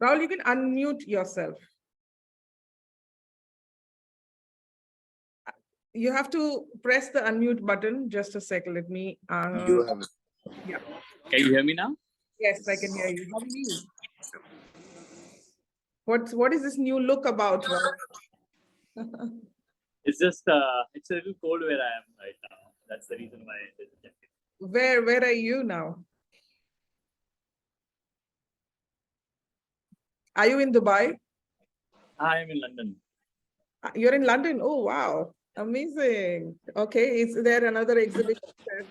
Rahul, you can unmute yourself. You have to press the unmute button. Just a second. Let me. Yeah. Can you hear me now? Yes, I can hear you. How are you? What is this new look about, Rahul? It's just it's a little cold where I am right now. That's the reason why it is jacket. Where are you now? Are you in Dubai? I am in London. You're in London. Oh, wow. Amazing. Okay. Is there another exhibition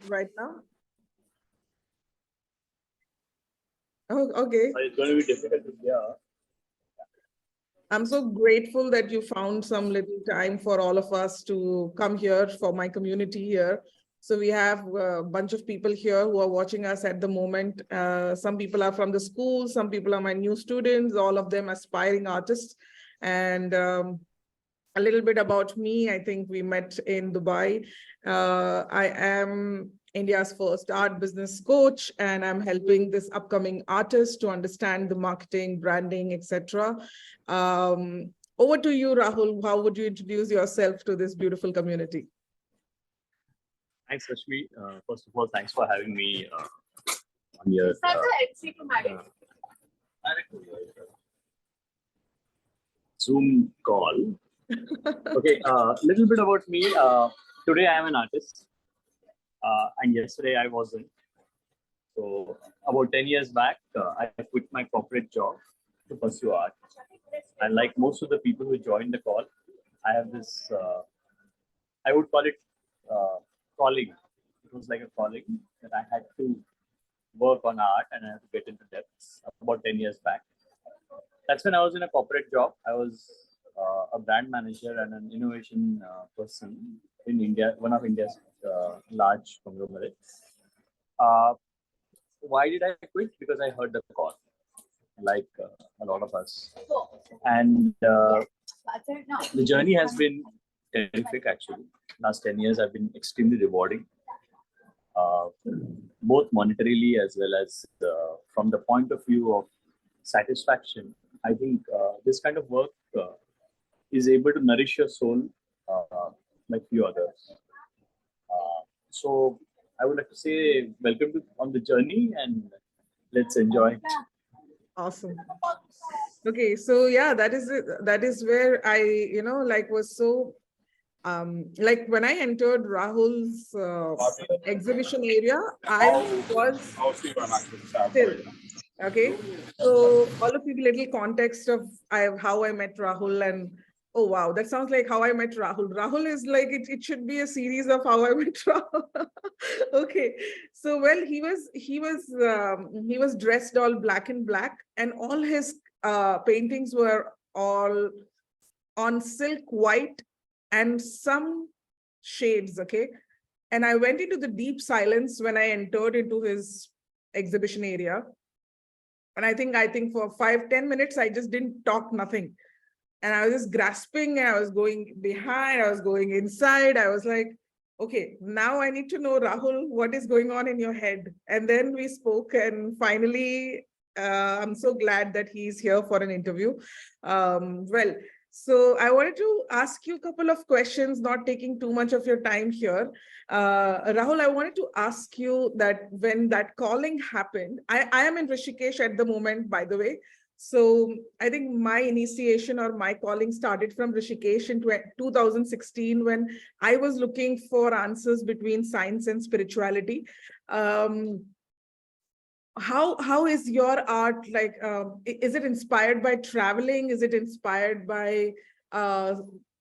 right now? Oh, okay. It's going to be difficult to hear. I'm so grateful that you found some little time for all of us to come here for my community here. So we have a bunch of people here who are watching us at the moment. Some people are from the school, some people are my new students, all of them aspiring artists. And a little bit about me, I think we met in Dubai. I am India's first art business coach, and I'm helping this upcoming artist to understand the marketing, branding, etc. Over to you, Rahul. How would you introduce yourself to this beautiful community? Thanks, Rashmi. First of all, thanks for having me on your Zoom call. Okay, little bit about me. Today I am an artist, and yesterday I wasn't. So about 10 years back, I quit my corporate job to pursue art. And like most of the people who joined the call, I have this, I would call it calling. It was like a calling that I had to work on art and I had to get into depths about 10 years back. That's when I was in a corporate job. I was a brand manager and an innovation person in India, one of India's large conglomerates. Why did I quit? Because I heard the call, like a lot of us. And the journey has been terrific, actually. Last 10 years have been extremely rewarding, both monetarily as well as from the point of view of satisfaction. I think this kind of work is able to nourish your soul like few others. So I would like to say welcome to on the journey and let's enjoy it. Awesome. Okay, so yeah, that is it. That is where I, was so like when I entered Rahul's exhibition area, I was still. Okay, so all of you, little context of how I met Rahul, and oh wow, that sounds like how I met Rahul. Rahul is like it should be a series of how I met Rahul. Okay, so well, he was dressed all black and black, and all his paintings were all on silk white and some shades. Okay, and I went into the deep silence when I entered into his exhibition area. And I think for 5-10 minutes, I just didn't talk nothing. And I was just grasping, and I was going behind, I was going inside. I was like, okay, now I need to know, Rahul, what is going on in your head? And then we spoke, and finally, I'm so glad that he's here for an interview. Well, so I wanted to ask you a couple of questions, not taking too much of your time here. Rahul, I wanted to ask you that when that calling happened, I am in Rishikesh at the moment, by the way. So I think my initiation or my calling started from Rishikesh in 2016 when I was looking for answers between science and spirituality. How is your art like? Is it inspired by traveling? Is it inspired by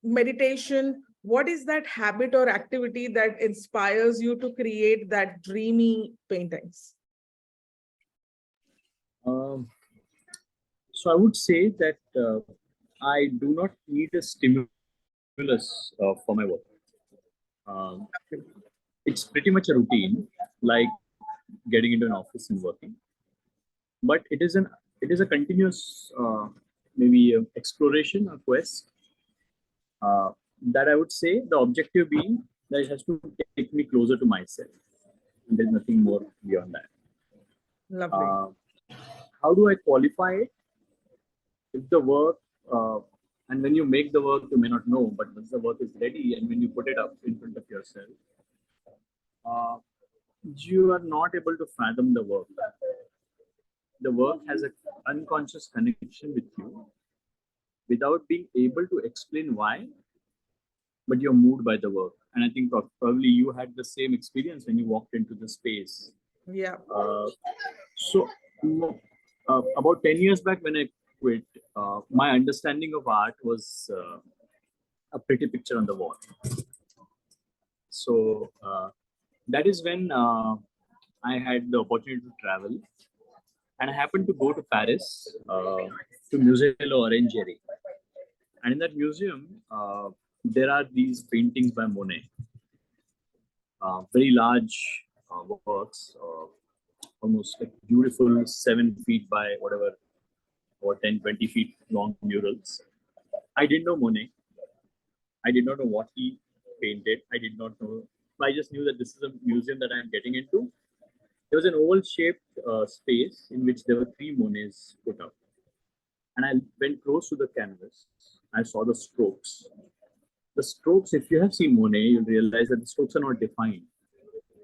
meditation? What is that habit or activity that inspires you to create that dreamy paintings? So I would say that I do not need a stimulus for my work. It's pretty much a routine, like getting into an office and working. But it is a continuous maybe exploration or quest that I would say the objective being that it has to take me closer to myself. And there's nothing more beyond that. Lovely. How do I qualify it? if the work, and when you make the work, you may not know, but once the work is ready and when you put it up in front of yourself, uh, you are not able to fathom the work. The work has an unconscious connection with you without being able to explain why, but you're moved by the work. And I think probably you had the same experience when you walked into the space. Yeah. So, about 10 years back when I quit, my understanding of art was a pretty picture on the wall. So, that is when I had the opportunity to travel. And I happened to go to Paris to Musée l'Orangerie. And in that museum, there are these paintings by Monet, very large works, almost like beautiful 7 feet by whatever, or 10, 20 feet long murals. I didn't know Monet. I did not know what he painted. I did not know. I just knew that this is a museum that I'm getting into. There was an oval-shaped space in which there were 3 Monets put up. And I went close to the canvas. I saw the strokes. The strokes, if you have seen Monet, you'll realize that the strokes are not defined.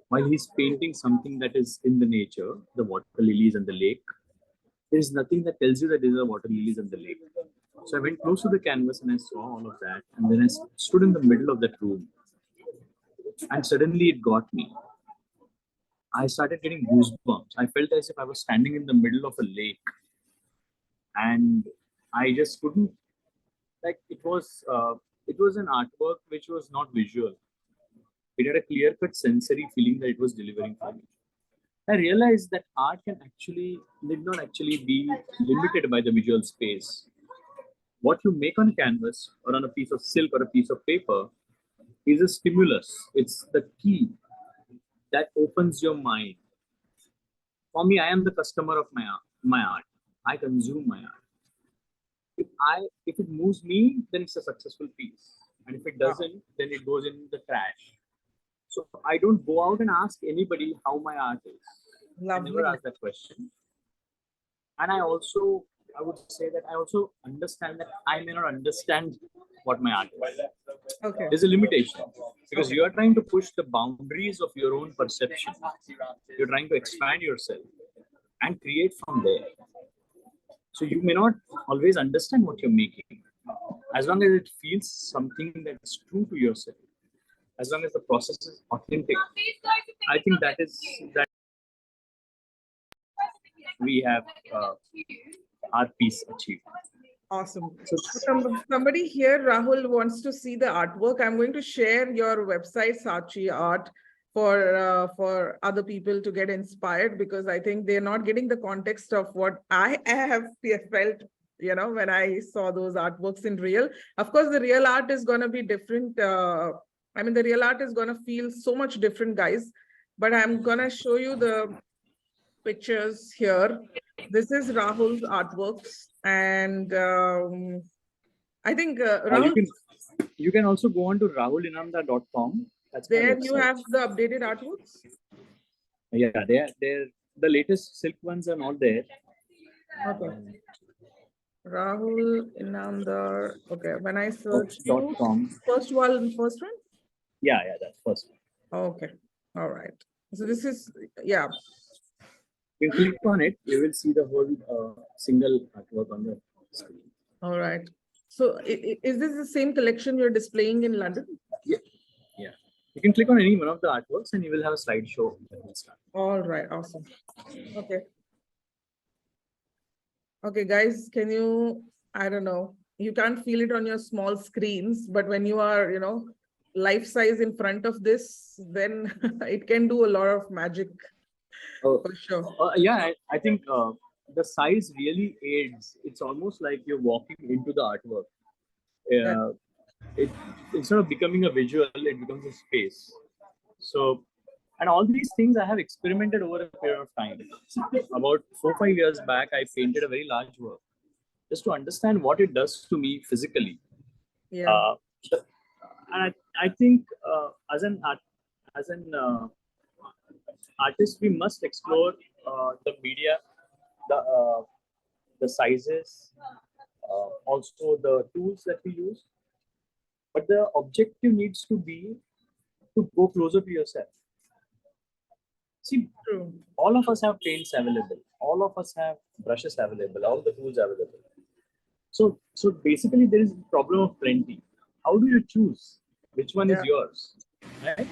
While he's painting something that is in the nature, the water lilies and the lake, there is nothing that tells you that these are water lilies and the lake. So I went close to the canvas and I saw all of that. And then I stood in the middle of that room. And suddenly it got me. I started getting goosebumps. I felt as if I was standing in the middle of a lake. And I just couldn't, like, it was an artwork which was not visual. It had a clear-cut sensory feeling that it was delivering for me. I realized that art need not actually be limited by the visual space. What you make on canvas or on a piece of silk or a piece of paper is a stimulus. It's the key that opens your mind. For me, I am the customer of my art. I consume my art. If it moves me, then it's a successful piece. And if it doesn't, then it goes in the trash. So I don't go out and ask anybody how my art is. Lovely. I never ask that question. And I would say that I also understand that I may not understand what my art is. Okay. There's a limitation because you are trying to push the boundaries of your own perception. You're trying to expand yourself and create from there. So you may not always understand what you're making. As long as it feels something that's true to yourself, as long as the process is authentic, I think that we have our piece achieved. Awesome. So somebody here, Rahul, wants to see the artwork. I'm going to share your website, Sachi Art, for other people to get inspired, because I think they're not getting the context of what I have felt, when I saw those artworks in real. Of course, the real art is going to be different. The real art is going to feel so much different, guys. But I'm going to show you the pictures here. This is Rahul's artworks, and I think Rahul, you can also go on to rahulinanda.com. That's there you have the updated artworks. Yeah, they're the latest silk ones are not there. Okay. Rahul Inamdar. Okay, when I search first one. Yeah, that's first one. Okay, all right. So this is, yeah. You can click on it, you will see the whole single artwork on the screen. All right. So is this the same collection you're displaying in London? Yeah. You can click on any one of the artworks and you will have a slideshow. All right, awesome. Okay. Okay, guys, can you, I don't know, you can't feel it on your small screens, but when you are, life size in front of this, then it can do a lot of magic. Oh, for sure. Yeah, I think the size really aids. It's almost like you're walking into the artwork. Yeah. Instead of becoming a visual, it becomes a space. So, and all these things I have experimented over a period of time. About 4-5 years back, I painted a very large work just to understand what it does to me physically. Yeah. And I think as an artist, we must explore the media, the sizes, also the tools that we use. But the objective needs to be to go closer to yourself. See, True. all of us have paints available. All of us have brushes available. All the tools available. So basically, there is a problem of plenty. How do you choose which one is Yeah. yours? Right?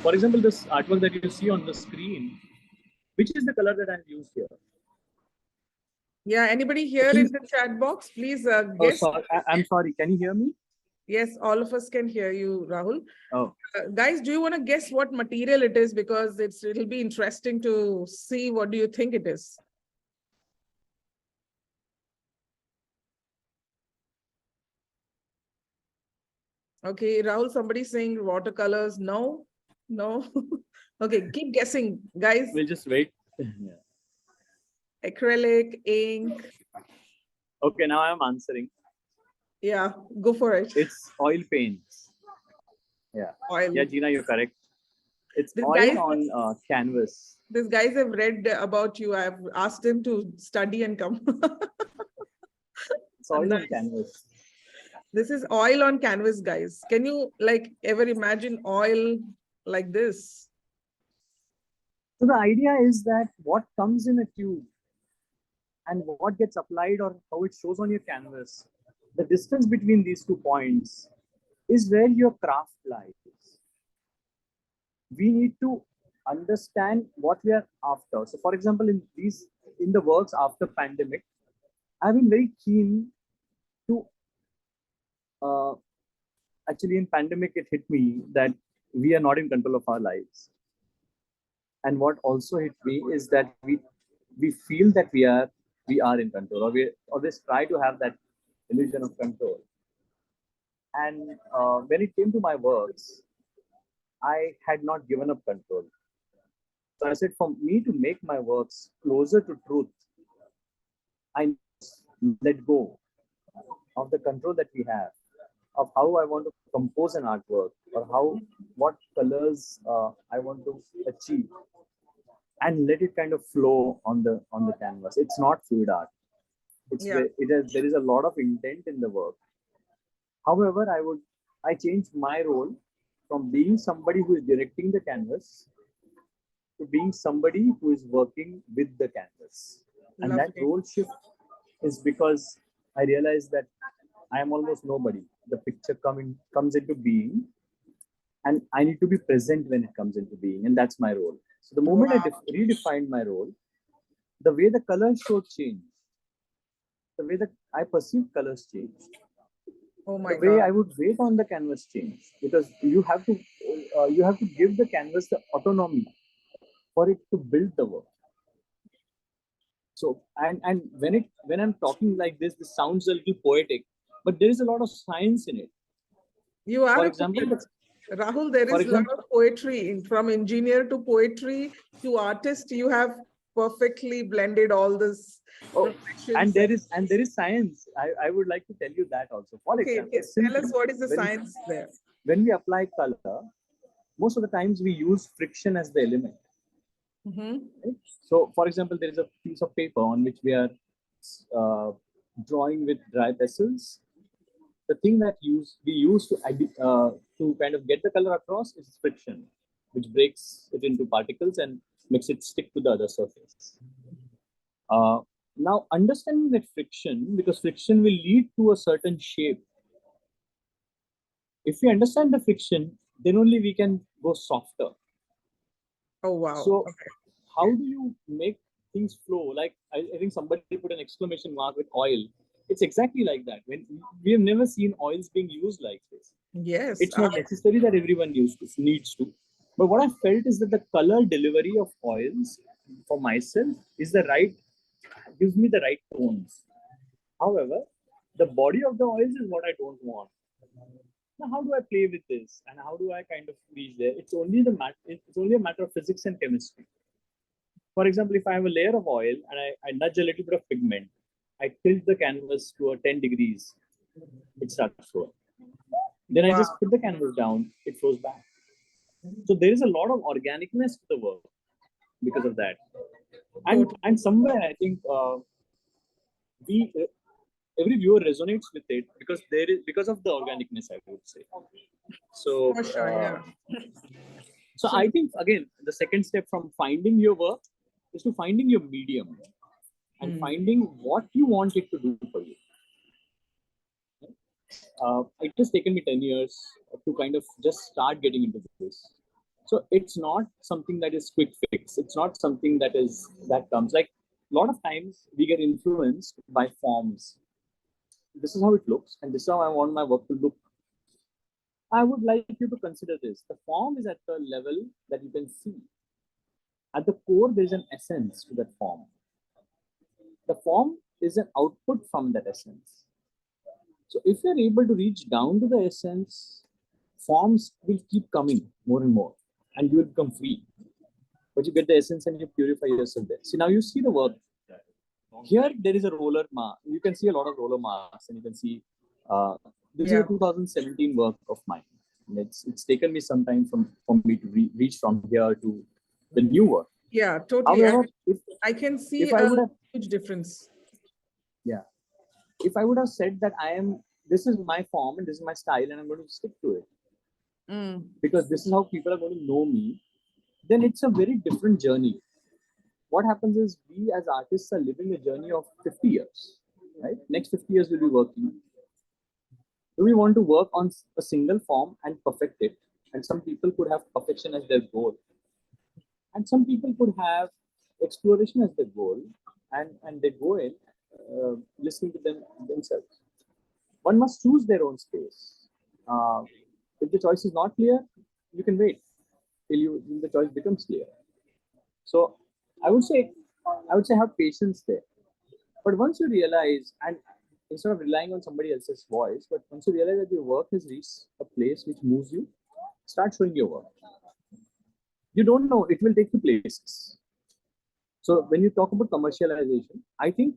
For example, this artwork that you see on the screen, which is the color that I've used here? Yeah. Anybody here in Please, the chat box, please oh, guess. sorry, I'm sorry. Can you hear me? Yes, all of us can hear you, Rahul. Oh, Guys, do you want to guess what material it is? Because it'll be interesting to see what do you think it is. Okay, Rahul, somebody saying watercolors. No, no. Okay, keep guessing, guys. we'll just wait. Yeah. Acrylic, ink. Okay, now I'm answering. Yeah, go for it. It's oil paints. Yeah. Oil. Yeah, Gina, you're correct. It's This oil on canvas. These guys have read about you. I've asked them to study and come. It's oil Nice. on canvas. This is oil on canvas, guys. Can you like ever imagine oil like this? So the idea is that what comes in a tube and what gets applied or how it shows on your canvas, the distance between these 2 points is where your craft lies. We need to understand what we are after. So, for example, in the works after pandemic, I've been very keen to uh, actually in pandemic it hit me that we are not in control of our lives. And what also hit me is that we feel that we are in control, or we always try to have that illusion of control. And when it came to my works, I had not given up control. So I said, for me to make my works closer to truth, I let go of the control that we have, of how I want to compose an artwork, or what colors I want to achieve, and let it kind of flow on the canvas. It's not fluid art. Yeah. There is a lot of intent in the work. However, I changed my role from being somebody who is directing the canvas to being somebody who is working with the canvas. And that Lovely. role shift is because I realized that I am almost nobody. The picture comes into being, and I need to be present when it comes into being, and that's my role. So the moment Wow. I redefined my role, the way the colors show change, the way that I perceive colors change, Oh the my way God. I would wait on the canvas change, because you have to give the canvas the autonomy for it to build the work. So and when I'm talking like this sounds a little poetic, but there is a lot of science in it. You are For a example, poet. Rahul, there for is a lot example, of poetry from engineer to poetry to artist. You have perfectly blended all this oh, professions. and there is science. I would like to tell you that also. For Okay, example, tell us simply what is the when science there? when we apply color, most of the times we use friction as the element. Right? So, for example, there is a piece of paper on which we are uh, drawing with dry pencils. The thing that we use to kind of get the color across is friction, which breaks it into particles and makes it stick to the other surface. Uh, Now, understanding that friction, because friction will lead to a certain shape. If we understand the friction, then only we can go softer. Oh, wow. So, Okay. how do you make things flow? Like I think somebody put an exclamation mark with oil. It's exactly like that. When we have never seen oils being used like this. Yes. It's not necessary that everyone needs to. But what I felt is that the color delivery of oils for myself is gives me the right tones. However, the body of the oils is what I don't want. Now, how do I play with this, and how do I kind of reach there? It's only a matter of physics and chemistry. For example, if I have a layer of oil and I nudge a little bit of pigment, I tilt the canvas to a 10 degrees, it starts flowing. Then I Wow. just put the canvas down, it flows back. So there is a lot of organicness to the work because of that. And Totally. and somewhere I think we every viewer resonates with it because of the organicness, I would say. So For sure, yeah. so So I think again the second step from finding your work is to finding your medium and finding what you want it to do for you. It has taken me 10 years to kind of just start getting into this. So it's not something that is quick fix. It's not something that comes like a lot of times we get influenced by forms. This is how it looks, and this is how I want my work to look. I would like you to consider this. The form is at the level that you can see. At the core, there is an essence to that form. The form is an output from that essence. So if you're able to reach down to the essence, forms will keep coming more and more, and you will become free. But you get the essence and you purify yourself there. See, now you see the work. Here, there is a roller mask. You can see a lot of roller masks, and you can see this is a 2017 work of mine. And it's taken me some time for me to reach from here to the new work. yeah, totally. However, I can see if I would have, huge difference. yeah, if I would have said that this is my form and this is my style and I'm going to stick to it because this is how people are going to know me, then it's a very different journey. What happens is we as artists are living a journey of 50 years, right? Next 50 years we'll be working. Do we want to work on a single form and perfect it? And some people could have perfection as their goal. And some people could have exploration as their goal and they go in listening to themselves. One must choose their own space. If the choice is not clear, you can wait till the choice becomes clear. So I would say have patience there. But once you realize, and instead of relying on somebody else's voice, but once you realize that your work has reached a place which moves you, start showing your work. You don't know, it will take you places. So when you talk about commercialization, I think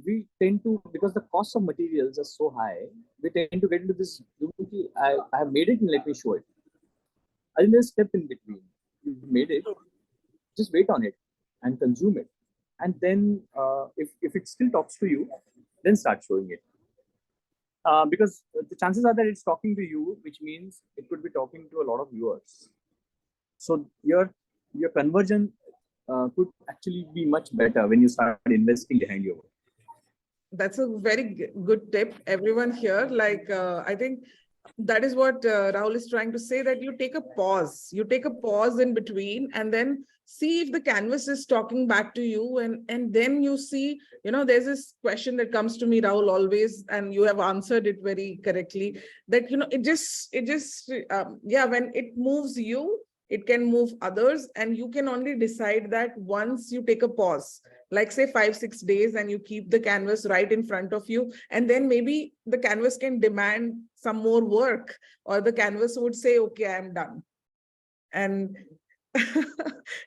we tend to, because the cost of materials are so high, we tend to get into this, I have made it and let me show it. I think there's a step in between. You made it, just wait on it and consume it. And then if it still talks to you, then start showing it. Because the chances are that it's talking to you, which means it could be talking to a lot of viewers. So your conversion could actually be much better when you start investing behind your work. That's a very good tip. Everyone here, I think that is what Rahul is trying to say, that you take a pause. You take a pause in between and then see if the canvas is talking back to you. And then you see, there's this question that comes to me, Rahul, always, and you have answered it very correctly, that, when it moves you, it can move others. And you can only decide that once you take a pause, like say 5-6 days, and you keep the canvas right in front of you. And then maybe the canvas can demand some more work, or the canvas would say, okay, I'm done. And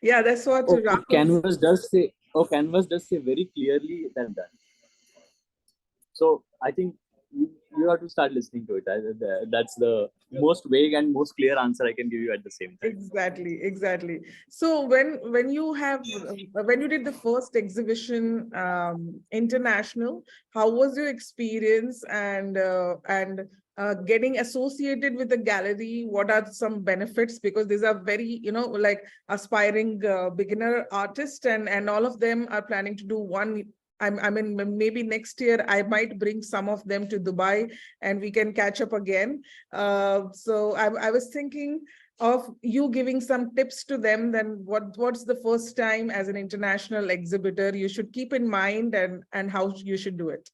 yeah, that's what Canvas does say very clearly that I'm done. So I think you have to start listening to it. That's the most vague and most clear answer I can give you at the same time. Exactly. So when you did the first exhibition international, how was your experience? And getting associated with the gallery, what are some benefits? Because these are very, like aspiring beginner artists, and all of them are planning to do one. I mean, maybe next year I might bring some of them to Dubai and we can catch up again. So I was thinking of you giving some tips to them. Then what's the first time as an international exhibitor you should keep in mind, and how you should do it?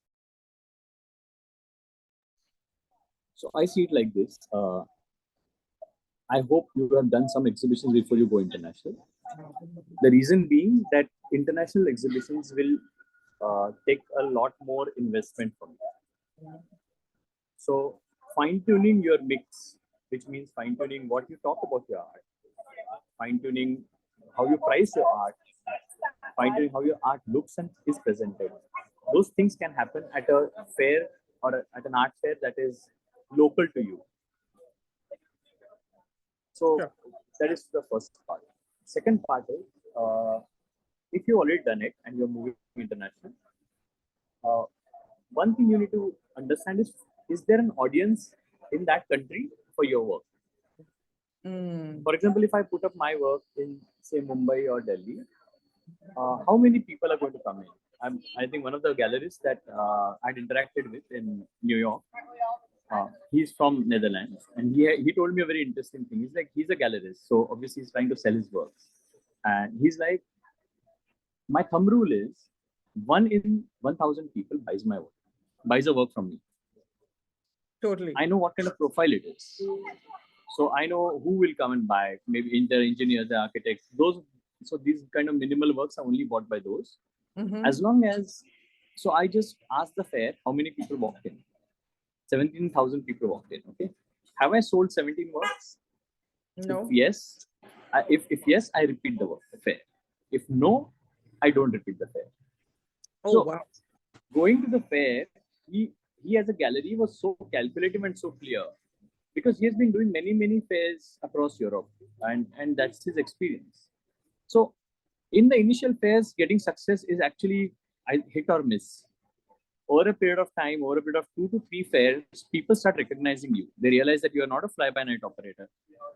So I see it like this. I hope you have done some exhibitions before you go international. The reason being that international exhibitions will take a lot more investment from you. So fine-tuning your mix, which means fine-tuning what you talk about your art, fine-tuning how you price your art, fine-tuning how your art looks and is presented. Those things can happen at a fair or at an art fair that is local to you. So that is the first part. Second part is, if you've already done it and you're moving international, one thing you need to understand is there an audience in that country for your work? For example, if I put up my work in, say, Mumbai or Delhi, how many people are going to come in? I think one of the galleries that I'd interacted with in New York, he's from Netherlands, and he told me a very interesting thing. He's like, he's a gallerist, so obviously he's trying to sell his works, and he's like, my thumb rule is 1 in 1,000 people buys a work from me. Totally. I know what kind of profile it is. So I know who will come and buy. Maybe the engineers, the architects, those. So these kind of minimal works are only bought by those. As long as, so I just asked the fair how many people walked in. 17,000 people walked in. Okay, have I sold 17 works? No. If yes, if yes, I repeat the fair. If no, I don't repeat the fair. Oh, so wow. Going to the fair, he as a gallery was so calculative and so clear, because he has been doing many fairs across Europe, and that's his experience. So in the initial fairs, getting success is actually hit or miss. Over a period of time, over a period of 2 to 3 fairs, people start recognizing you. They realize that you are not a fly-by-night operator.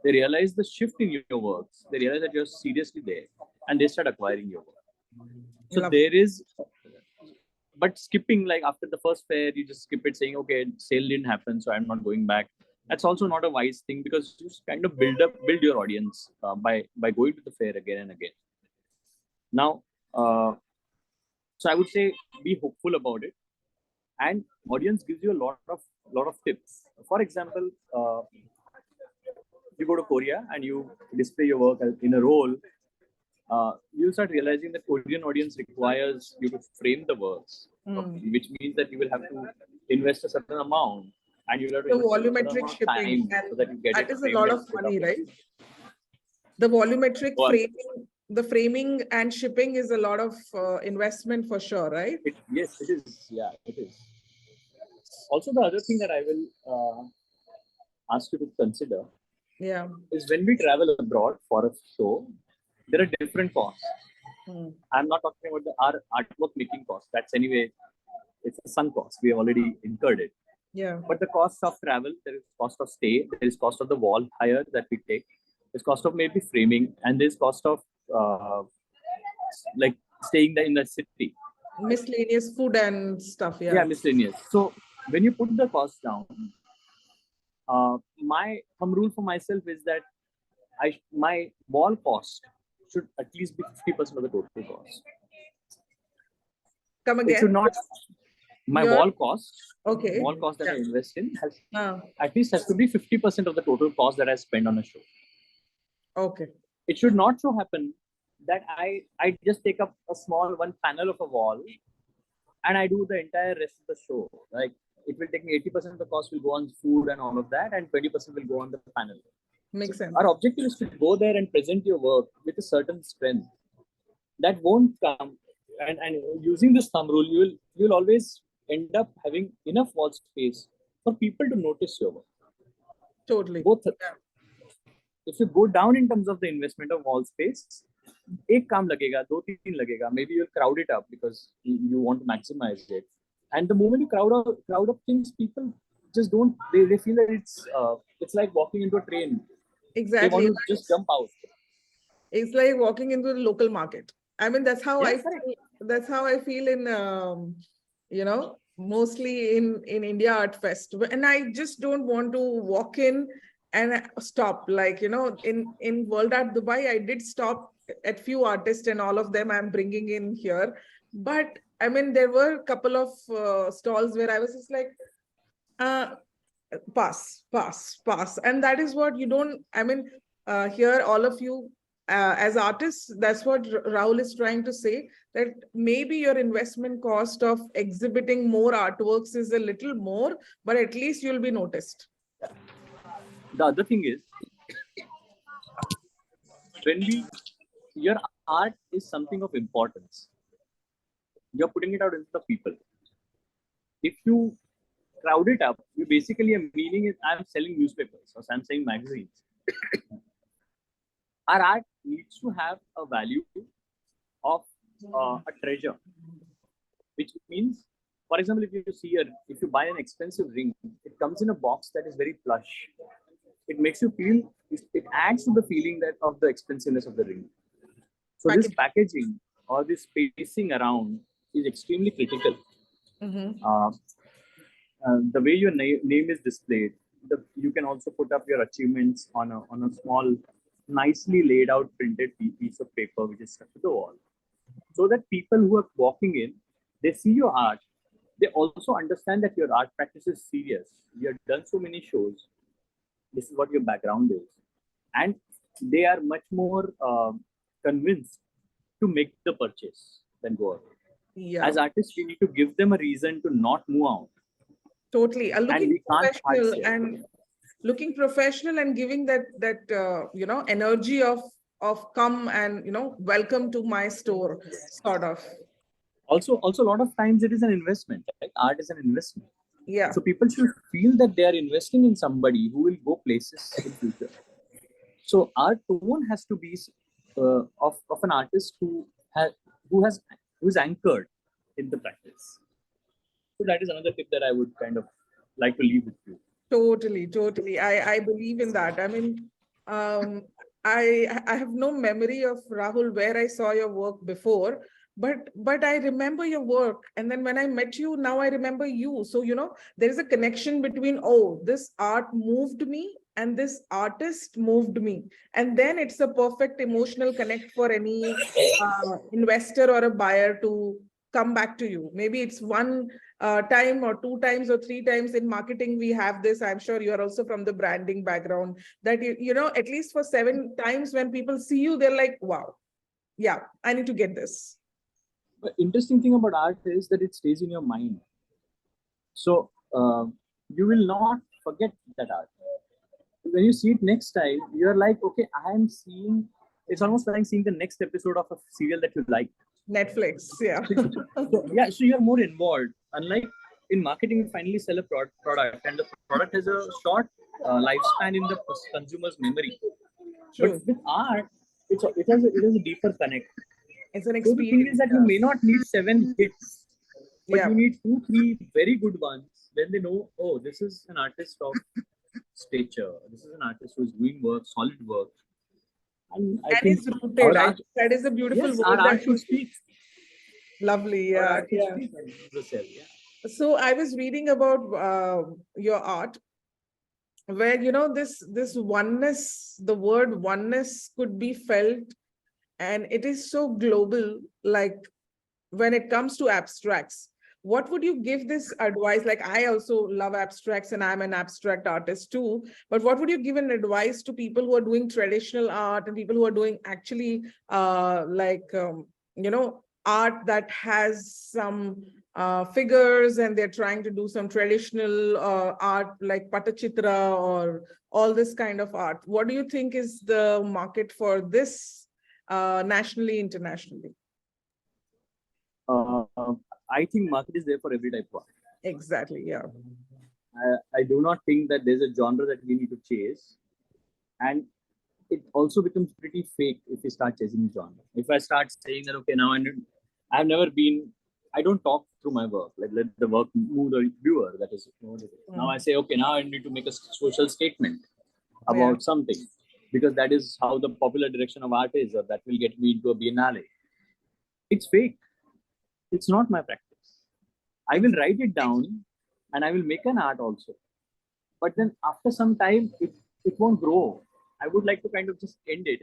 They realize the shift in your works. They realize that you're seriously there, and they start acquiring your work. So there is, but skipping, like after the first fair, you just skip it, saying, okay, sale didn't happen, so I'm not going back. That's also not a wise thing, because you kind of build your audience by going to the fair again and again. Now, so I would say be hopeful about it, and audience gives you a lot of tips. For example, you go to Korea and you display your work in a role. You start realizing that Korean audience requires you to frame the works, which means that you will have to invest a certain amount, and you will have to The invest a certain volumetric amount of shipping, time so that you get that it is a framed lot and of set money, up. right? The volumetric Well, framing, the framing and shipping is a lot of investment for sure, right? Yes, it is. Yeah, it is. Also, the other thing that I will ask you to consider is when we travel abroad for a show, there are different costs. I'm not talking about our artwork making cost. That's anyway, it's a sunk cost. We have already incurred it. Yeah. But the cost of travel, there is cost of stay, there is cost of the wall hire that we take, there's cost of maybe framing, and there's cost of like staying there in the city. Miscellaneous food and stuff. Yeah. Yeah, miscellaneous. So when you put the cost down, my thumb rule for myself is that my wall cost should at least be 50% of the total cost. Come again? It should not. My wall cost, okay, wall cost that I invest in has at least has to be 50% of the total cost that I spend on a show. Okay. It should not so happen that I just take up a small one panel of a wall and I do the entire rest of the show. Like it will take me 80% of the cost will go on food and all of that, and 20% will go on the panel. Makes sense. Our objective is to go there and present your work with a certain strength. That won't come. And using this thumb rule, you'll always end up having enough wall space for people to notice your work. Totally. Both. If you go down in terms of the investment of wall space, एक काम लगेगा, दो तीन लगेगा. Maybe you'll crowd it up because you want to maximize it. And the moment you crowd up things, people just don't. They feel that it's like walking into a train. Exactly. They want to just jump out. It's like walking into the local market. I mean, that's how I feel. That's how I feel in mostly in India Art Fest. And I just don't want to walk in and stop. Like, in World Art Dubai, I did stop at few artists, and all of them I'm bringing in here. But I mean, there were a couple of stalls where I was just like, pass. And that is what you don't, I mean, here, all of you as artists, that's what Rahul is trying to say, that maybe your investment cost of exhibiting more artworks is a little more, but at least you'll be noticed. The other thing is, your art is something of importance. You're putting it out into the people. If you crowd it up, you basically are meaning is I'm selling newspapers or I'm selling magazines. Our art needs to have a value of a treasure, which means For example, if you buy an expensive ring, it comes in a box that is very plush. It makes you feel, it adds to the feeling that of the expensiveness of the ring. So this Package. packaging or this spacing around is extremely critical. Mm-hmm. Uh, the way your name is displayed, you can also put up your achievements on a small, nicely laid out printed piece of paper which is stuck to the wall, so that people who are walking in, they see your art. They also understand that your art practice is serious. You have done so many shows. This is what your background is, and they are much more convinced to make the purchase than go away. Yeah, As artists, we need to give them a reason to not move out, totally. and we can't hard sell. Looking professional and giving that energy of come and welcome to my store sort of. Also, a lot of times it is an investment. Right? Art is an investment. Yeah. So people should feel that they are investing in somebody who will go places in future. So our tone has to be of an artist has who has who is anchored in the practice. So that is another tip that I would kind of like to leave with you. Totally, totally. I believe in that. I mean, um, I have no memory of Rahul where I saw your work before, but I remember your work. And then when I met you, now I remember you. So, there is a connection between, oh, this art moved me and this artist moved me. And then it's a perfect emotional connect for any investor or a buyer to come back to you. Maybe it's one time or two times or three times in marketing we have this. I'm sure you are also from the branding background, that at least for 7 times when people see you, they're like, wow, yeah, I need to get this. The interesting thing about art is that it stays in your mind. So you will not forget that art. When you see it next time, you're like, okay, I am seeing. It's almost like seeing the next episode of a serial that you like. Netflix, yeah. So you're more involved. Unlike in marketing, you finally sell a product, and the product has a short lifespan in the consumer's memory. True. But with art, it has a deeper connect. It's an So the thing experience. is that you may not need 7 hits, but Yeah. you need 2, 3 very good ones. Then they know, oh, this is an artist of stature. This is an artist who is doing work, solid work. And I And think is rooted. our art, That is a beautiful yes, our word art that should speak. lovely. Our Yeah. art should Yeah. speak for itself. Yeah. So I was reading about your art, where this oneness, the word oneness could be felt, and it is so global. Like when it comes to abstracts, what would you give this advice? Like, I also love abstracts and I'm an abstract artist too, but what would you give an advice to people who are doing traditional art and people who are doing actually art that has some figures, and they're trying to do some traditional art like Patachitra or all this kind of art? What do you think is the market for this nationally, internationally? Uh, I think market is there for every type of art. Exactly, yeah. I do not think that there's a genre that we need to chase. And it also becomes pretty fake if you start chasing genre. If I start saying that, okay, now I've never been, I don't talk through my work. Let the work move the viewer. That is what it is. Now I say, okay, now I need to make a social statement about something, because that is how the popular direction of art is, or that will get me into a biennale. It's fake. It's not my practice. I will write it down and I will make an art also. But then after some time, it won't grow. I would like to kind of just end it.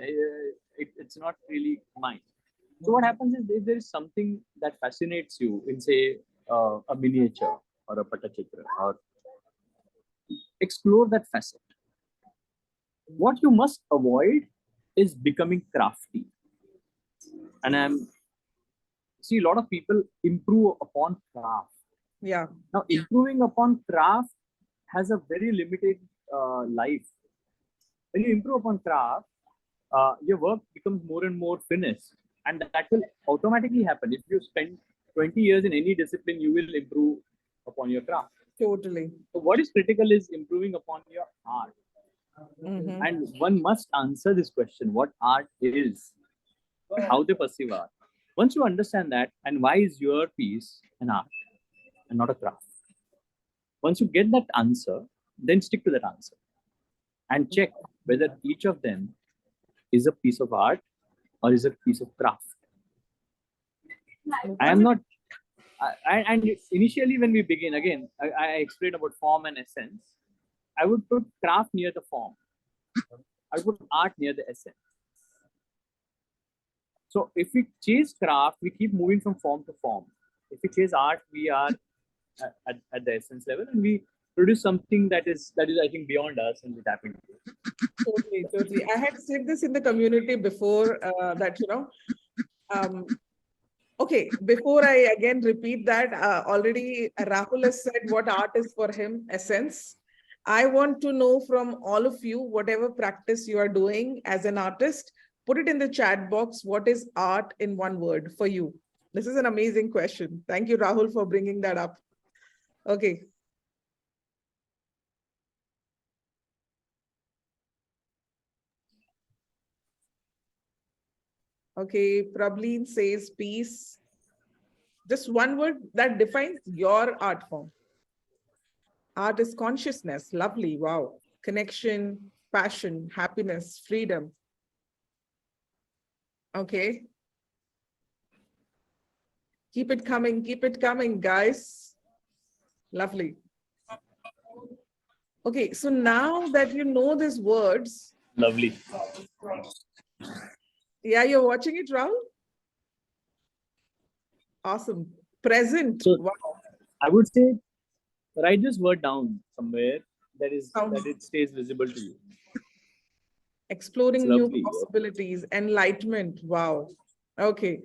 It's not really mine. So what happens is, if there is something that fascinates you in, say, a miniature or a patachitra, or explore that facet. What you must avoid is becoming crafty. And see, a lot of people improve upon craft. Yeah. Now, improving upon craft has a very limited life. When you improve upon craft, your work becomes more and more finished, and that will automatically happen. If you spend 20 years in any discipline, you will improve upon your craft. Totally. So what is critical is improving upon your art. Mm-hmm. And one must answer this question: what art is, how they perceive art. Once you understand that, and why is your piece an art, and not a craft. Once you get that answer, then stick to that answer and check whether each of them is a piece of art or is a piece of craft. I am not, and initially when we begin, again, I explained about form and essence. I would put craft near the form. I would put art near the essence. So if we chase craft, we keep moving from form to form. If we chase art, we are at the essence level, and we produce something that is I think beyond us, and we tap into it. Totally. I had said this in the community before that, okay, before I again repeat that, already Rahul has said what art is for him, essence. I want to know from all of you, whatever practice you are doing as an artist, put it in the chat box. What is art in one word for you? This is an amazing question. Thank you, Rahul, for bringing that up. Okay. Okay, Prableen says peace. Just one word that defines your art form. Art is consciousness. Lovely. Wow. Connection, passion, happiness, freedom. Okay. Keep it coming, guys. Lovely. Okay, so now that you know these words. Lovely. Yeah, you're watching it, Rahul? Awesome. Present. So wow. I would say write this word down somewhere that it stays visible to you. Exploring new possibilities, enlightenment. Wow. Okay.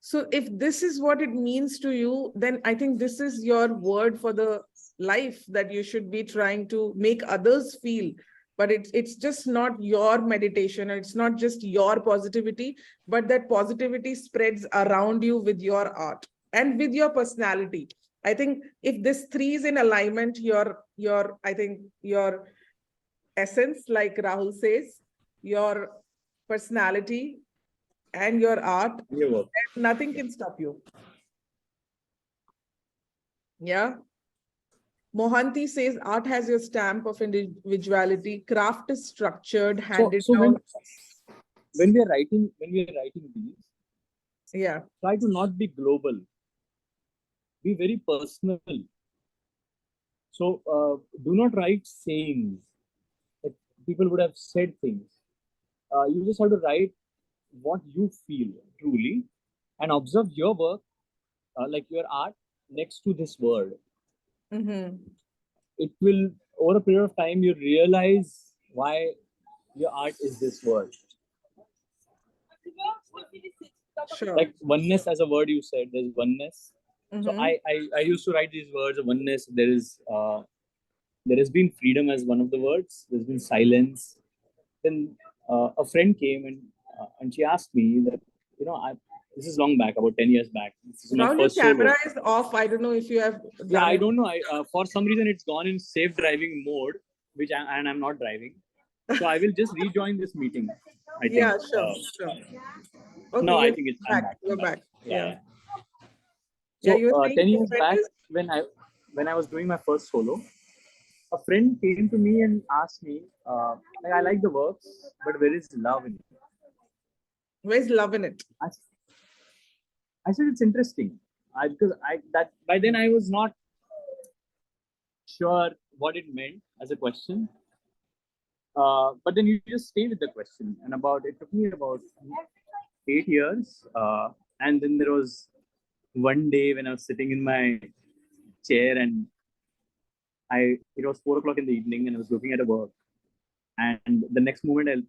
So if this is what it means to you, then I think this is your word for the life that you should be trying to make others feel. But it's just not your meditation. It's not just your positivity, but that positivity spreads around you with your art and with your personality. I think if this three is in alignment, I think your essence, like Rahul says, your personality and your art, nothing can stop you. Yeah. Mohanty says art has your stamp of individuality. Craft is structured, handed down. When we are writing these, yeah, try to not be global. Be very personal. So do not write sayings. Like people would have said things. You just have to write what you feel truly, and observe your work, like your art, next to this word. It will, over a period of time, you realize why your art is this word. Sure. Like oneness as a word, you said there's oneness. So I used to write these words of oneness. There has been freedom as one of the words. There's been silence. Then a friend came and she asked me that, this is long back, about 10 years back. This is now your camera is off. I don't know if you have. Yeah, I don't know. For some reason it's gone in safe driving mode, and I'm not driving. So I will just rejoin this meeting. I think. Yeah, sure. Okay, no, I think it's back. You're back. Yeah. So, you were 10 years back, when I was doing my first solo, a friend came to me and asked me, I like the works, but where is love in it? Where's love in it? I said it's interesting. Because by then I was not sure what it meant as a question. But then you just stay with the question, and it took me about 8 years. And then there was one day when I was sitting in my chair, and it was 4 o'clock in the evening, and I was looking at a work. And the next moment I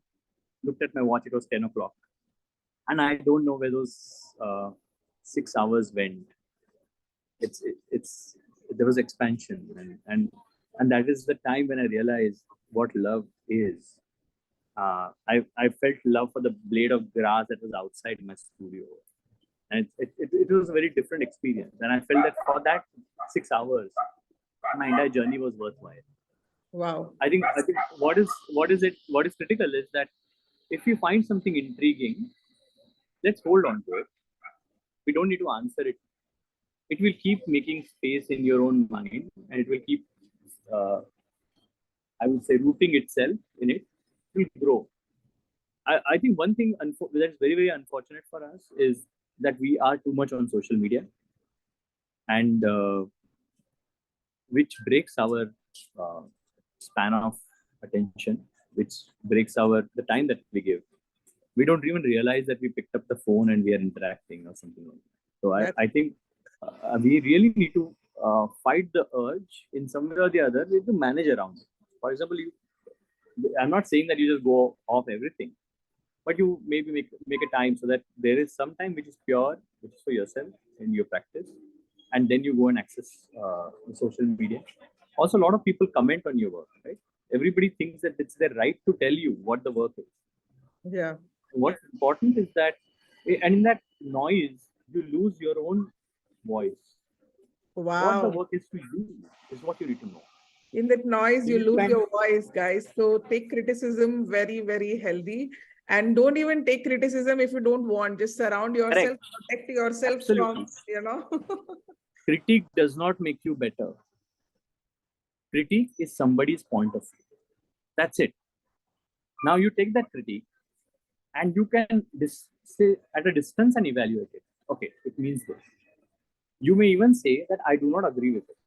looked at my watch, it was 10 o'clock. And I don't know where those 6 hours went. There was expansion, and that is the time when I realized what love is. I felt love for the blade of grass that was outside my studio, and it was a very different experience. And I felt that for that 6 hours, my entire journey was worthwhile. Wow. I think what is critical is that if you find something intriguing, let's hold on to it. We don't need to answer it it will keep making space in your own mind, and it will keep, I would say, rooting itself in it. It will grow. I think one thing that's very, very unfortunate for us is that we are too much on social media, and which breaks our span of attention, which breaks the time that we give. We don't even realize that we picked up the phone and we are interacting or something like that. So I think we really need to fight the urge in some way or the other. We have to manage around it. For example, I'm not saying that you just go off everything, but you maybe make a time so that there is some time which is pure, which is for yourself in your practice, and then you go and access the social media. Also, a lot of people comment on your work, right? Everybody thinks that it's their right to tell you what the work is. Yeah. What's important is that, and in that noise, you lose your own voice. Wow. What the work is to you is what you need to know. In that noise, you lose your voice, guys. So take criticism very, very healthy. And don't even take criticism if you don't want. Just surround yourself, Correct. protect yourself Absolutely. from, Critique does not make you better. Critique is somebody's point of view. That's it. Now you take that critique and you can stay at a distance and evaluate it. Okay, it means this. You may even say that I do not agree with it,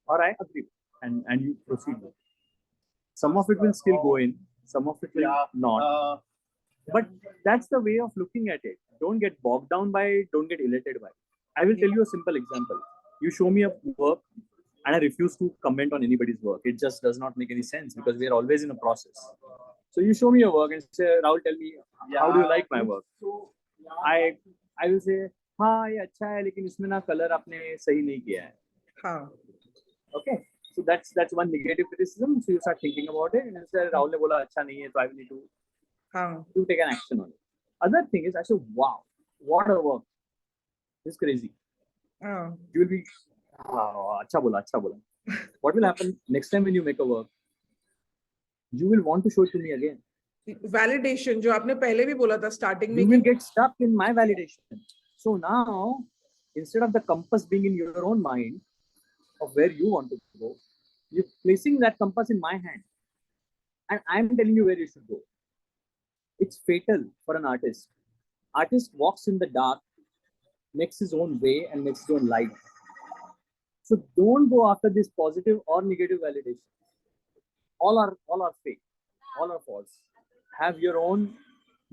or I agree with it, and you proceed with it. Some of it will still go in, some of it will not. But that's the way of looking at it. Don't get bogged down by it, don't get elated by it. I will tell you a simple example. You show me a work and I refuse to comment on anybody's work. It just does not make any sense because we are always in a process. So you show me your work and say, Rahul, tell me, how do you like my work? I will say, हाँ ये अच्छा है लेकिन इसमें ना colour आपने सही नहीं किया है. हाँ. Okay, so that's one negative criticism. So you start thinking about it and say, Rahul ने बोला अच्छा नहीं है, so I will need to take an action on it. Other thing is, I say, wow, what a work! This is crazy. You will be, अच्छा बोला, अच्छा बोला. What will happen next time when you make a work? You will want to show it to me again. Validation, जो आपने पहले भी बोला था starting में. You will get stuck in my validation. So now, instead of the compass being in your own mind of where you want to go, you're placing that compass in my hand, and I'm telling you where you should go. It's fatal for an artist. Artist walks in the dark, makes his own way, and makes his own light. So don't go after this positive or negative validation. All are fake. All are false. Have your own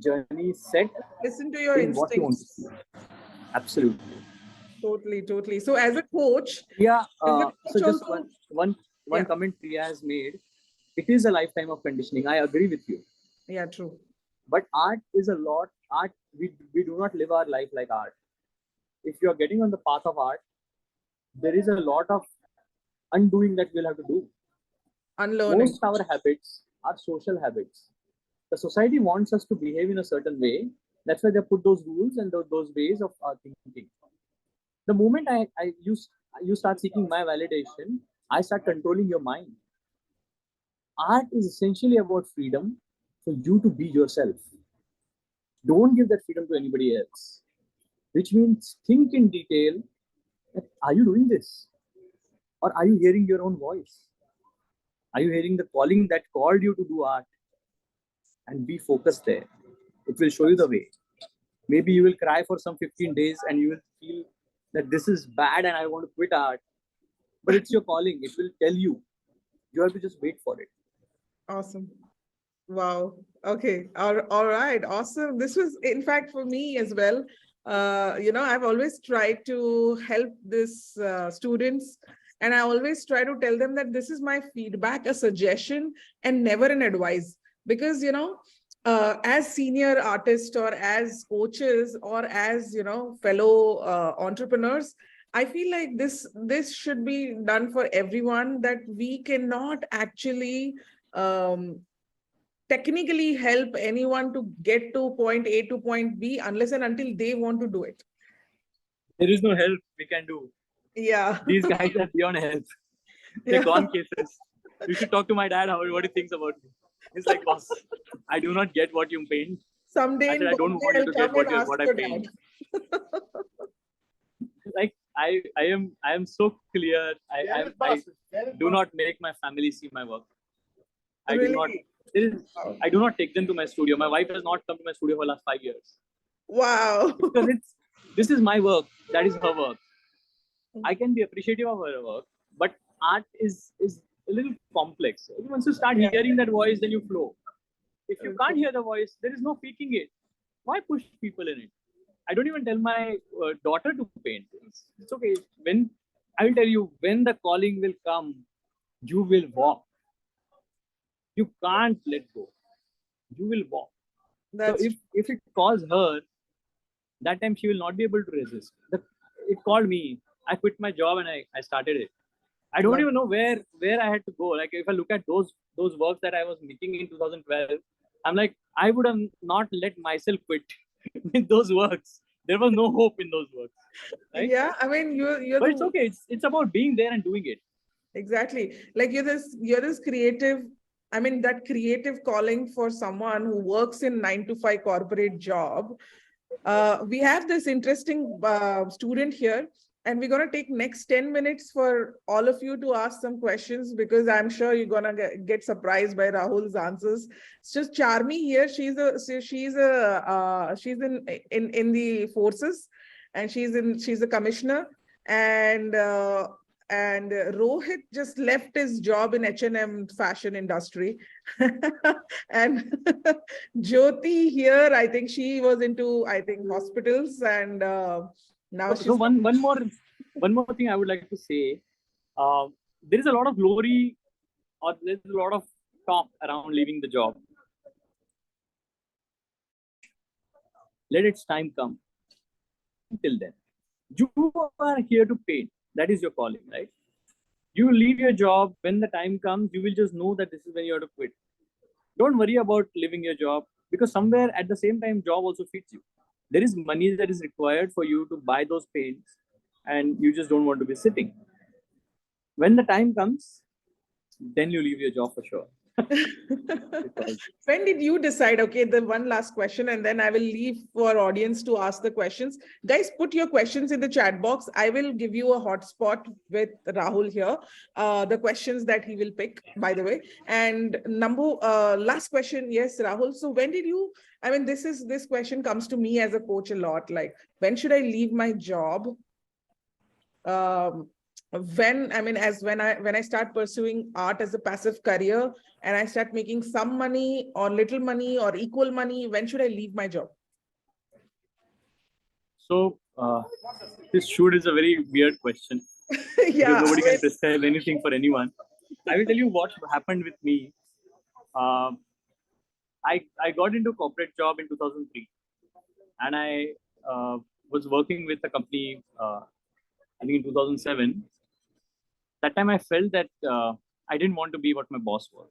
journey set. Listen to your instincts. What you want to see. Absolutely. Totally. So as a coach, so just one comment Priya has made. It is a lifetime of conditioning. I agree with you. Yeah, true. But art is a lot. Art, we do not live our life like art. If you are getting on the path of art, there is a lot of undoing that we'll have to do. Unlearning. Most of our habits are social habits. The society wants us to behave in a certain way. That's why they put those rules and those ways of thinking. The moment you start seeking my validation, I start controlling your mind. Art is essentially about freedom for you to be yourself. Don't give that freedom to anybody else. Which means think in detail, are you doing this? Or are you hearing your own voice? Are you hearing the calling that called you to do art? And be focused there. It will show you the way. Maybe you will cry for some 15 days and you will feel that this is bad and I want to quit art. But it's your calling. It will tell you. You have to just wait for it. Awesome. Wow. Okay. All right. Awesome. This was, in fact, for me as well. I've always tried to help these students, and I always try to tell them that this is my feedback, a suggestion, and never an advice. Because, as senior artists or as coaches or as, fellow entrepreneurs, I feel like this should be done for everyone, that we cannot actually technically help anyone to get to point A to point B unless and until they want to do it. There is no help we can do. Yeah. These guys are beyond help. They're gone cases. You should talk to my dad, what he thinks about me. He's like, boss, I do not get what you paint. Someday I don't want you to get what I paint. Like, I am so clear. I do not make my family see my work. I do not. Really? There is, I do not take them to my studio. My wife has not come to my studio for the last 5 years Wow. because this is my work. That is her work. I can be appreciative of her work, but art is a little complex. Once you start Yeah. hearing that voice, then you flow. If you can't hear the voice, there is no faking it. Why push people in it? I don't even tell my daughter to paint. It's okay. When I will tell you, when the calling will come, you will walk. You can't let go. You will walk. So That's if it calls her, that time she will not be able to resist. It called me. I quit my job and I started it. I don't even know where I had to go. Like if I look at those works that I was making in 2012, I'm like I would have not let myself quit with those works. There was no hope in those works, right? yeah. I mean, you're But it's the okay. It's about being there and doing it. exactly like you're this creative. I mean, that creative calling for someone who works in 9 to 5 corporate job. We have this interesting student here, and we're going to take next 10 minutes for all of you to ask some questions because I'm sure you're going to get surprised by Rahul's answers. It's just Charmi here. She's in the forces, and she's a commissioner, and Rohit just left his job in H&M fashion industry. And Jyoti here, I think she was into, I think, hospitals, and now So she's one more thing I would like to say. There is a lot of glory, or there's a lot of talk around leaving the job. Let its time come. Until then, you are here to paint. That is your calling, right? You leave your job when the time comes. You will just know that this is when you have to quit. Don't worry about leaving your job because somewhere at the same time, job also feeds you. There is money that is required for you to buy those paints, and you just don't want to be sitting. When the time comes, then you leave your job for sure. When did you decide? Okay, the one last question, and then I will leave for audience to ask the questions. Guys, put your questions in the chat box. I will give you a hotspot with Rahul here. The questions that he will pick, by the way. And last question, yes, Rahul. So when did you? I mean, this question comes to me as a coach a lot. Like, when should I leave my job? When I start pursuing art as a passive career and I start making some money or little money or equal money, when should I leave my job? So this shoot is a very weird question because nobody can prescribe anything for anyone. I will tell you what happened with me. I got into a corporate job in 2003, and I was working with a company. I think in 2007. That time I felt that I didn't want to be what my boss was.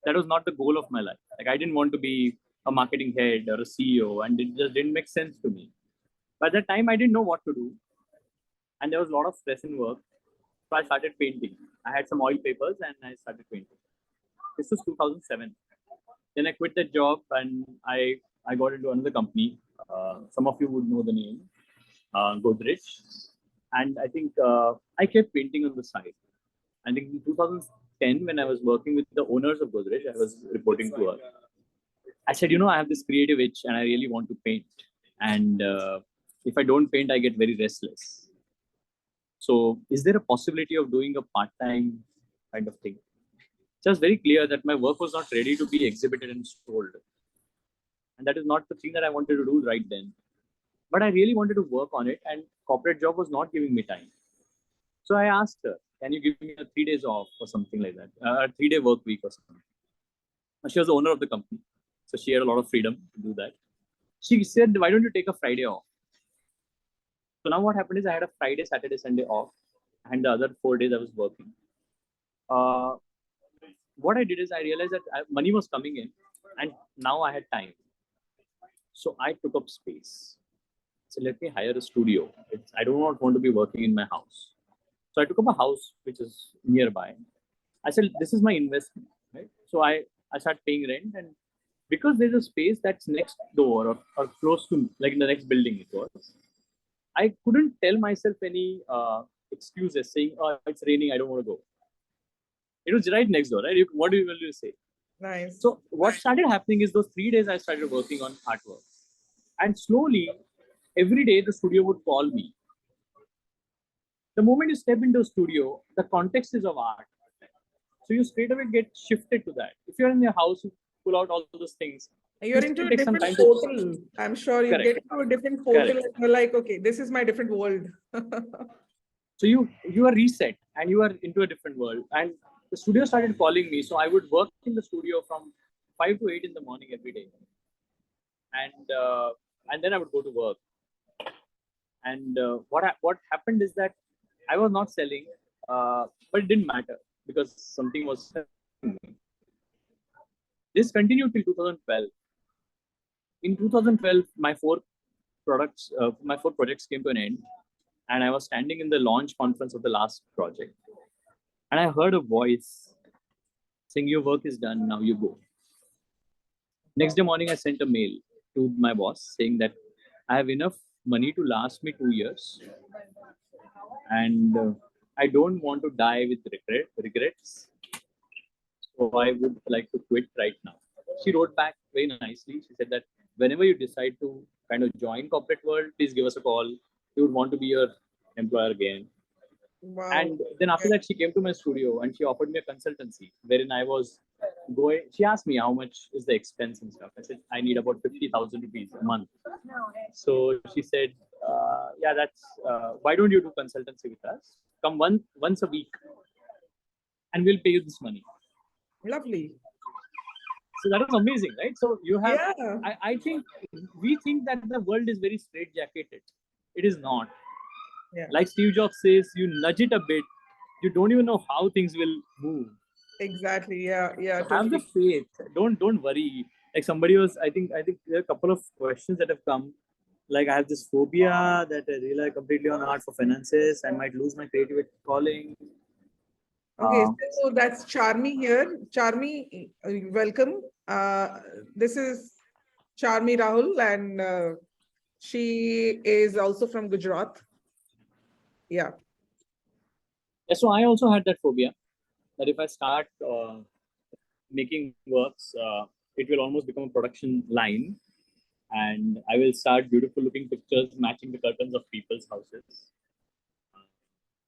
That was not the goal of my life. Like I didn't want to be a marketing head or a CEO, and it just didn't make sense to me. By that time, I didn't know what to do, and there was a lot of stress in work. So I started painting. I had some oil papers, and I started painting. This was 2007. Then I quit that job, and I got into another company. Some of you would know the name, Godrej. And I think I kept painting on the side. I think in 2010, when I was working with the owners of Godrej, I was reporting to her. I said, I have this creative itch and I really want to paint. And if I don't paint, I get very restless. So is there a possibility of doing a part-time kind of thing? So it was very clear that my work was not ready to be exhibited and sold. And that is not the thing that I wanted to do right then. But I really wanted to work on it, and corporate job was not giving me time. So I asked her, can you give me a 3 days off or something like that? A 3-day work week or something. She was the owner of the company. So she had a lot of freedom to do that. She said, why don't you take a Friday off? So now what happened is I had a Friday, Saturday, Sunday off, and the other 4 days I was working. What I did is I realized that money was coming in, and now I had time. So I took up space. So let me hire a studio. I do not want to be working in my house. So I took up a house which is nearby. I said, this is my investment, right? So I started paying rent, and because there's a space that's next door or close to, like in the next building it was, I couldn't tell myself any excuses saying, "Oh, it's raining, I don't want to go." It was right next door, right? What will you say? Nice. So what started happening is those 3 days I started working on artwork, and slowly, every day the studio would call me. The moment you step into a studio, the context is of art. So you straight away get shifted to that. If you're in your house, you pull out all those things. You're You into still a take some different time to portal. I'm sure you correct, get to a different portal correct. and you're like, okay, this is my different world. So you are reset and you are into a different world. And the studio started calling me. So I would work in the studio from 5 to 8 in the morning every day, and then I would go to work. And what happened is that I was not selling, but it didn't matter because something was. This continued till 2012. In 2012, my four projects came to an end, and I was standing in the launch conference of the last project, and I heard a voice saying, "Your work is done. Now you go." Next day morning, I sent a mail to my boss saying that I have enough money to last me 2 years, and I don't want to die with regrets. So I would like to quit right now. She wrote back very nicely. She said that whenever you decide to kind of join corporate world, please give us a call. We would want to be your employer again. Wow. And then after that, she came to my studio and she offered me a consultancy wherein I was going. She asked me how much is the expense and stuff. I said I need about 50,000 rupees a month. So she said, "Yeah, that's why don't you do consultancy with us? Come once a week, and we'll pay you this money." Lovely. So that was amazing, right? So you have, Yeah. I think we think that the world is very straitjacketed. It is not. Yeah. Like Steve Jobs says, you nudge it a bit, you don't even know how things will move. Exactly. Yeah. Yeah. So have the Totally. faith. Don't worry. Like somebody was, I think there are a couple of questions that have come. Like I have this phobia that I rely completely on art for finances. I might lose my creative calling. Okay. Uh, So that's Charmi here. Charmi, welcome. This is Charmi Rahul, and she is also from Gujarat. Yeah. yeah, so I also had that phobia that if I start making works, it will almost become a production line, and I will start beautiful looking pictures matching the curtains of people's houses,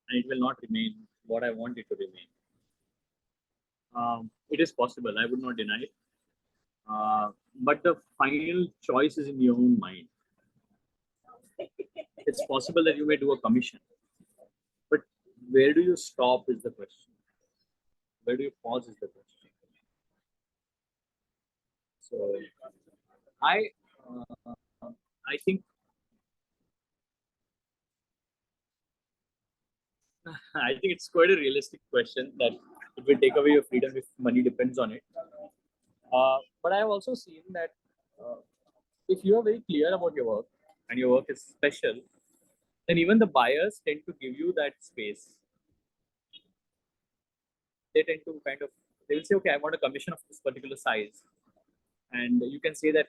and it will not remain what I want it to remain. It is possible, I would not deny it, but the final choice is in your own mind. It's possible that you may do a commission, but where do you stop is the question. Where do you pause is the question. So I, I think I think it's quite a realistic question that it will take away your freedom if money depends on it. But I have also seen that uh, if you are very clear about your work and your work is special, then even the buyers tend to give you that space. They tend to kind of they will say, okay, I want a commission of this particular size, and you can say that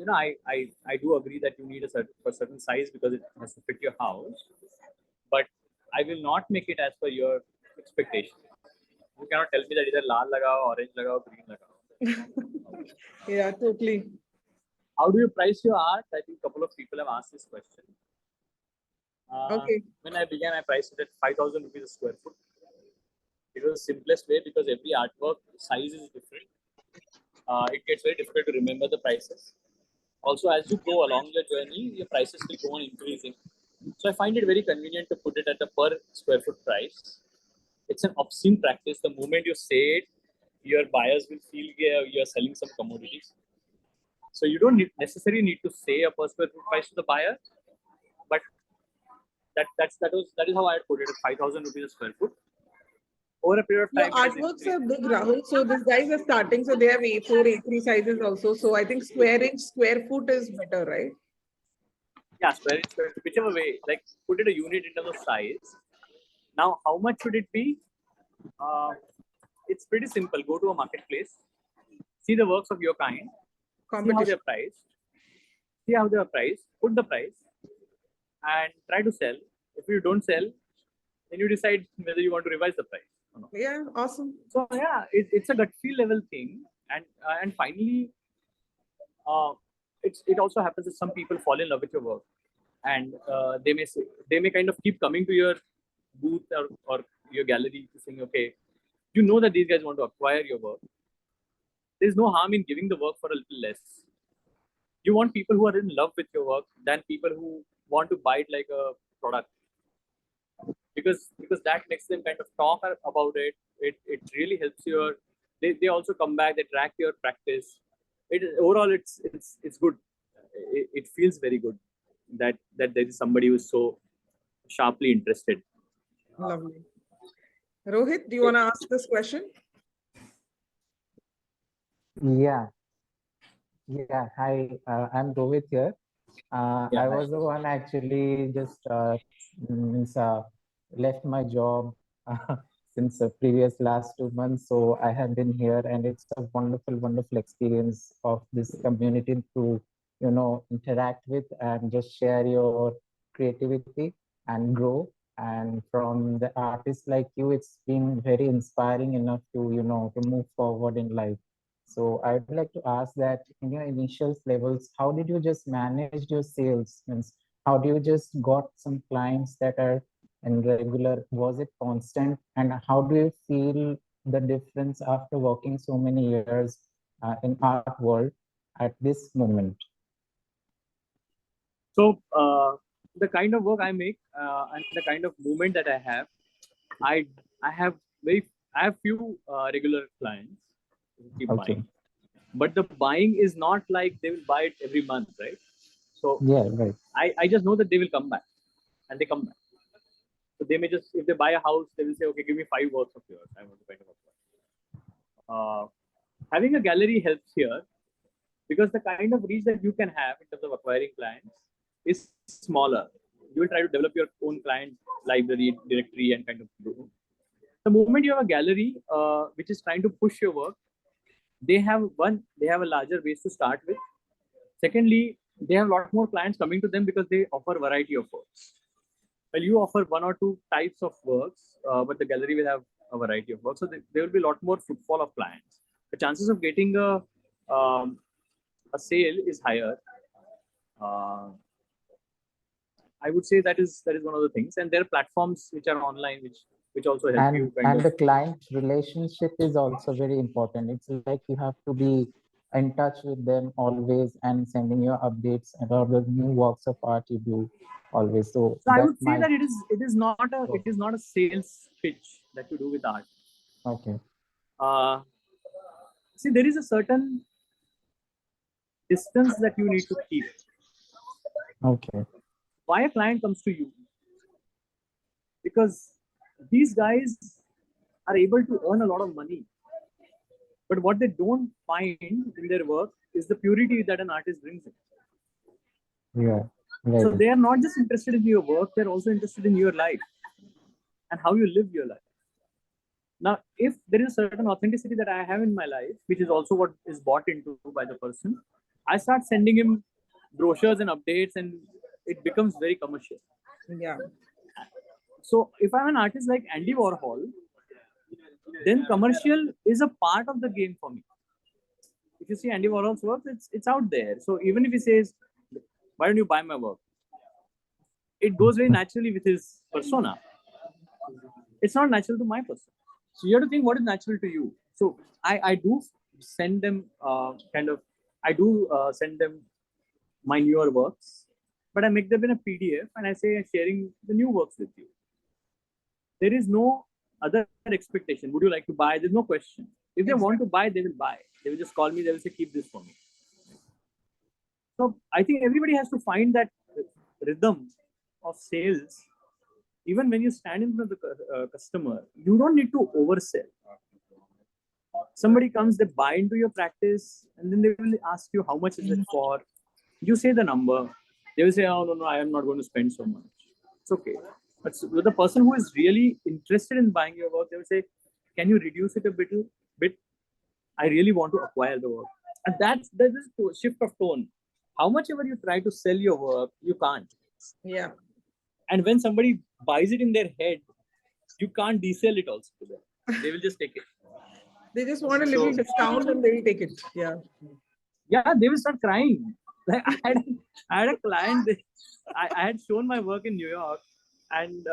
I do agree that you need a certain size because it has to fit your house, but I will not make it as per your expectation. You cannot tell me that either lal lagao, orange lagao, green lagao. Yeah. Totally. How do you price your art? I think a couple of people have asked this question. Okay. When I began, I priced it at 5,000 rupees a square foot. It was the simplest way because every artwork size is different. It gets very difficult to remember the prices. Also, as you go along your journey, your prices will go on increasing. So I find it very convenient to put it at a per square foot price. It's an obscene practice. The moment you say it, your buyers will feel you're selling some commodities. So you don't necessarily need to say a per square foot price to the buyer, but that is how I would put it at 5,000 rupees a square foot. Over a period of Your time, it is artworks are increased. big, Rahul. So these guys are starting. So they have A4, A3 sizes also. So I think square inch, square foot is better, right? Yeah, square inch, whichever way. Like put it a unit in terms of size. Now, how much should it be? Uh, it's pretty simple. Go to a marketplace, see the works of your kind, see how Competition. they're priced, see how they're priced, put the price, and try to sell. If you don't sell, then you decide whether you want to revise the price or not. Yeah, awesome. So yeah, it's a gut feel level thing, and finally, it also happens that some people fall in love with your work, and they may kind of keep coming to your booth or your gallery saying, okay, you know that these guys want to acquire your work. There's no harm in giving the work for a little less. You want people who are in love with your work than people who want to buy it like a product, because that makes them kind of talk about it. It really helps your. They also come back. They track your practice. Overall it's good. It feels very good that there is somebody who's so sharply interested. Lovely. Rohit, do you want to ask this question? Yeah, yeah. Hi, I'm Rohit here. Yeah, I hi. was the one actually just means, left my job since the previous last 2 months. So I have been here, and it's a wonderful, wonderful experience of this community to, interact with and just share your creativity and grow. And from the artists like you, it's been very inspiring enough to, to move forward in life. So I'd like to ask that in your initial levels, how did you just manage your sales? Means, how do you just got some clients that are in regular? Was it constant? And how do you feel the difference after working so many years in art world at this moment? So the kind of work I make and the kind of movement that I have, I I have I have few regular clients who keep Okay. buying, but the buying is not like they will buy it every month, right? So Yeah, right. I just know that they will come back, and they come back. So they may just, if they buy a house, they will say, okay, give me 5 works of yours. I want to kind of acquire. Having a gallery helps here because the kind of reach that you can have in terms of acquiring clients is smaller. You will try to develop your own client library, directory, and kind of grow. The moment you have a gallery which is trying to push your work, they have a larger base to start with. Secondly, they have a lot more clients coming to them because they offer variety of works. Well, you offer one or two types of works, but the gallery will have a variety of works. So there will be a lot more footfall of clients. The chances of getting a sale is higher. Uh, I would say that is one of the things. And there are platforms which are online which also help you kind And of. the client relationship is also very important. It's like you have to be in touch with them always and sending your updates about the new works of art you do always. So So I that would say might. that it is not a sales pitch that you do with art. Okay. Uh, See, there is a certain distance that you need to keep. Okay. Why a client comes to you? Because these guys are able to earn a lot of money. But what they don't find in their work is the purity that an artist brings in. Yeah. So Right. they are not just interested in your work, they're also interested in your life and how you live your life. Now, if there is a certain authenticity that I have in my life, which is also what is bought into by the person, I start sending him brochures and updates, and it becomes very commercial. Yeah. So if I'm an artist like Andy Warhol, then commercial is a part of the game for me. If you see Andy Warhol's work, it's out there. So even if he says, "Why don't you buy my work?" It goes very naturally with his persona. It's not natural to my person. So you have to think what is natural to you. So I do send them send them my newer works, but I make them in a PDF and I say I'm sharing the new works with you. There is no other expectation. Would you like to buy? There's no question. If they want to buy, they will buy. They will just call me. They will say, keep this for me. So I think everybody has to find that rhythm of sales. Even when you stand in front of the customer, you don't need to oversell. Somebody comes, they buy into your practice, and then they will ask you how much is it for. You say the number. They will say, oh no, I am not going to spend so much. It's okay. But with the person who is really interested in buying your work, they will say, can you reduce it a bit? I really want to acquire the work. And that's a shift of tone. How much ever you try to sell your work, you can't. Yeah. And when somebody buys it in their head, you can't desell it also to them. They will just take it. They just want a little discount and they will take it. Yeah. Yeah, they will start crying. Like I had a client. I had shown my work in New York, and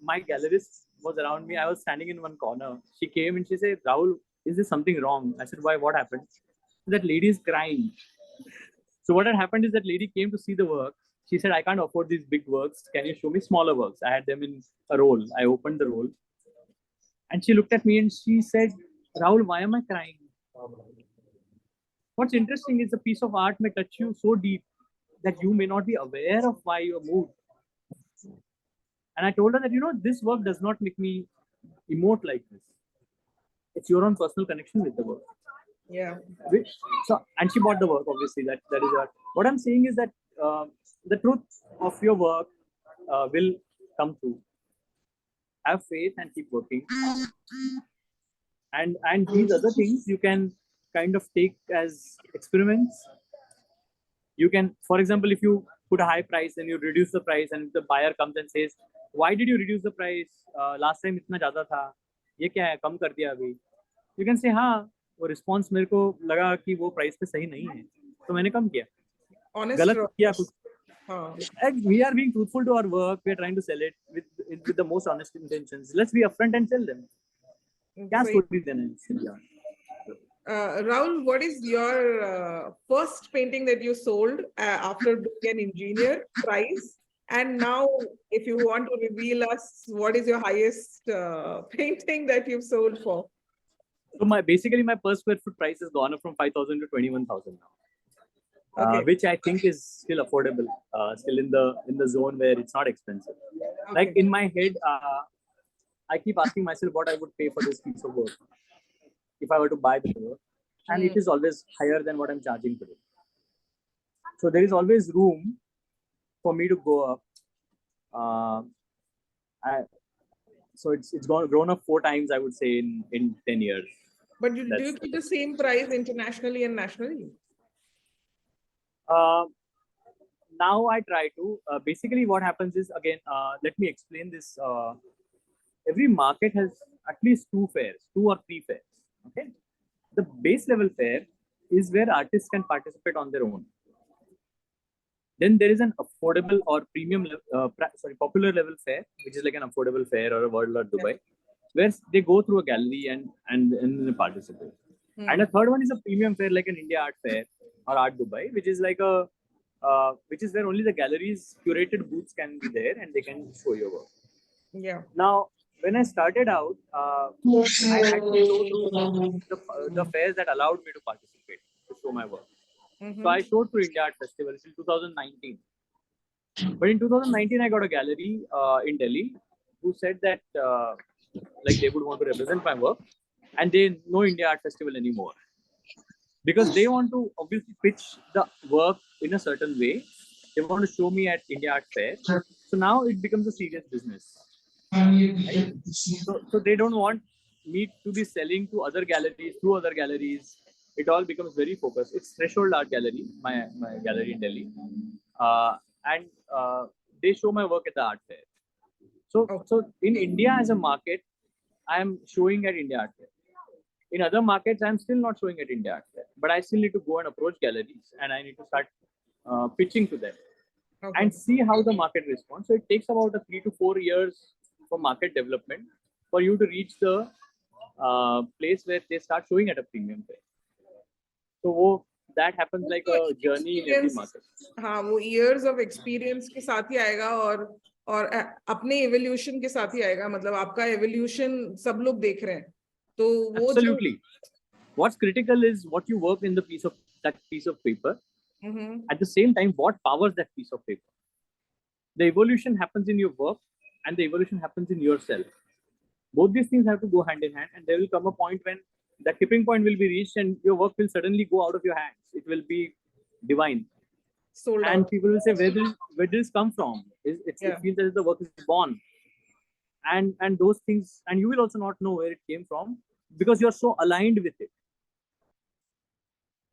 my gallerist was around me. I was standing in one corner. She came and she said, "Rahul, is there something wrong?" I said, "Why? What happened?" That lady is crying. So what had happened is that lady came to see the work. She said, "I can't afford these big works. Can you show me smaller works?" I had them in a roll. I opened the roll, and she looked at me and she said, "Rahul, why am I crying?" What's interesting is a piece of art may touch you so deep that you may not be aware of why you're moved. And I told her that, this work does not make me emote like this. It's your own personal connection with the work. Yeah. So, and she bought the work, obviously. That is what I'm saying is that the truth of your work will come through. Have faith and keep working. And these other things you can kind of take as experiments. You can, for example, if you put a high price and you reduce the price, and the buyer comes and says, "Why did you reduce the price? Last time itna ज़्यादा था, ये क्या है, कम कर दिया अभी?" You can say, हाँ, वो response मेरे को लगा कि वो price पे सही नहीं है, तो मैंने कम किया. Honest. गलत किया कुछ. हाँ. And we are being truthful to our work. We are trying to sell it with the most honest intentions. Let's be upfront and tell them. क्या story देना है? Rahul, what is your first painting that you sold after being an engineer price? And now, if you want to reveal us, what is your highest painting that you've sold for? So basically my per square foot price has gone up from 5,000 to 21,000 now, Okay. which I think is still affordable, still in the zone where it's not expensive. Okay. Like in my head, I keep asking myself what I would pay for this piece of work if I were to buy the work, and it is always higher than what I'm charging today. So there is always room for me to go up. So it's grown up 4 times, I would say, in 10 years. But do you keep the same price internationally and nationally? Now I try to. Basically, what happens is, again, let me explain this. Every market has at least 2 or 3 fairs. Okay, the base level fair is where artists can participate on their own. Then there is an affordable or premium, popular level fair, which is like an affordable fair or a World or Dubai, where they go through a gallery and participate. And a third one is a premium fair, like an India Art Fair or Art Dubai, which is like which is where only the galleries curated booths can be there and they can show your work. Yeah. Now, when I started out, I had to go through the fairs that allowed me to participate to show my work. So I showed through India Art Festival till 2019. But in 2019, I got a gallery in Delhi who said that like they would want to represent my work, and they know India Art Festival anymore because they want to obviously pitch the work in a certain way. They want to show me at India Art Fair. So now it becomes a serious business. Right? So they don't want me to be selling to other galleries, through other galleries. It all becomes very focused. It's Threshold Art Gallery, my gallery in Delhi. And they show my work at the art fair. So in India as a market, I'm showing at India Art Fair. In other markets, I'm still not showing at India Art Fair. But I still need to go and approach galleries and I need to start pitching to them and see how the market responds. So it takes about 3 to 4 years for market development for you to reach the place where they start showing at a premium fair. So that happens like a journey in every market. हाँ, वो years of experience के साथ ही आएगा और अपने evolution के साथ ही आएगा. मतलब आपका evolution सब लोग देख रहे हैं. तो वो Absolutely. What's critical is what you work in that piece of paper. At the same time, what powers that piece of paper? The evolution happens in your work and the evolution happens in yourself. Both these things have to go hand in hand, and there will come a point when the tipping point will be reached and your work will suddenly go out of your hands. It will be divine. sold and out. people will say, where did this come from? It feels as if the work is born. And those things, and you will also not know where it came from because you're so aligned with it.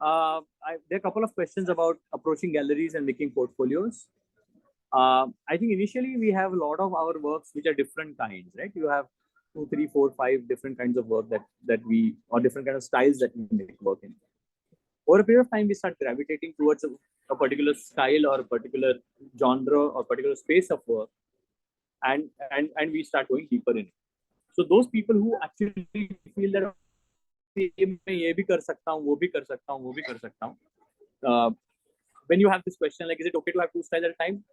There are a couple of questions about approaching galleries and making portfolios. I think initially we have a lot of our works which are different kinds, right? You have 2, 3, 4, 5 different kinds of work that we, or different kind of styles that we make work in. Over a period of time, we start gravitating towards a particular style or a particular genre or particular space of work, and we start going deeper in it. So those people who actually feel that मैं ये भी कर सकता हूँ, वो भी कर सकता हूँ, वो भी कर सकता हूँ. When you have this question, like, is it okay to have 2 styles at a time?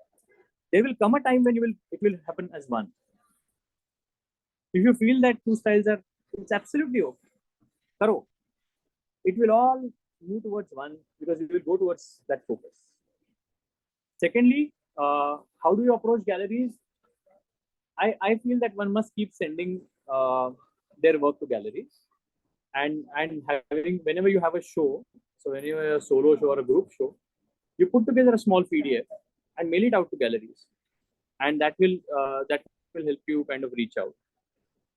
There will come a time when it will happen as one. If you feel that 2 styles are, it's absolutely okay. Karo. It will all move towards one because you will go towards that focus. Secondly, how do you approach galleries? I feel that one must keep sending their work to galleries, and having, whenever you have a show, so whenever you have a solo show or a group show, you put together a small PDF and mail it out to galleries, and that will help you kind of reach out.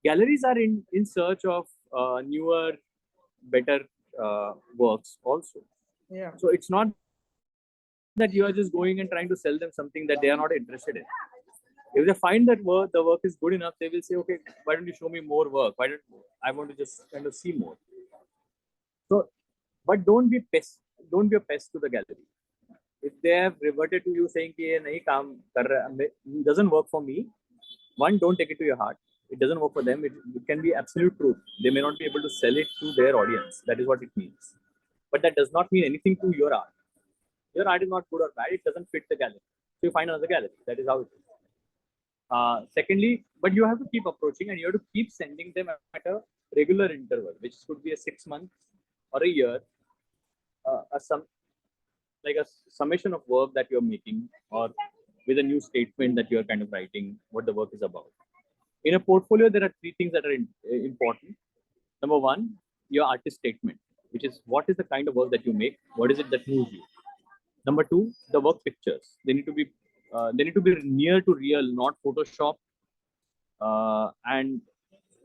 Galleries are in search of newer, better works also. Yeah. So it's not that you are just going and trying to sell them something that they are not interested in. If they find that the work is good enough, they will say, okay, why don't you show me more work? Why don't I want to just kind of see more? So, but don't be a pest to the gallery. If they have reverted to you saying कि ये नहीं काम कर रहा, it doesn't work for me, one, don't take it to your heart. It doesn't work for them. It can be absolute truth. They may not be able to sell it to their audience. That is what it means. But that does not mean anything to your art. Your art is not good or bad. It doesn't fit the gallery. So you find another gallery. That is how it is. Secondly, but you have to keep approaching and you have to keep sending them at a regular interval, which could be a 6 months or a year, like a summation of work that you're making, or with a new statement that you're kind of writing what the work is about. In a portfolio, there are 3 things that are important. Number 1, your artist statement, which is what is the kind of work that you make, what is it that moves you. Number 2, the work pictures. They need to be near to real, not Photoshop, and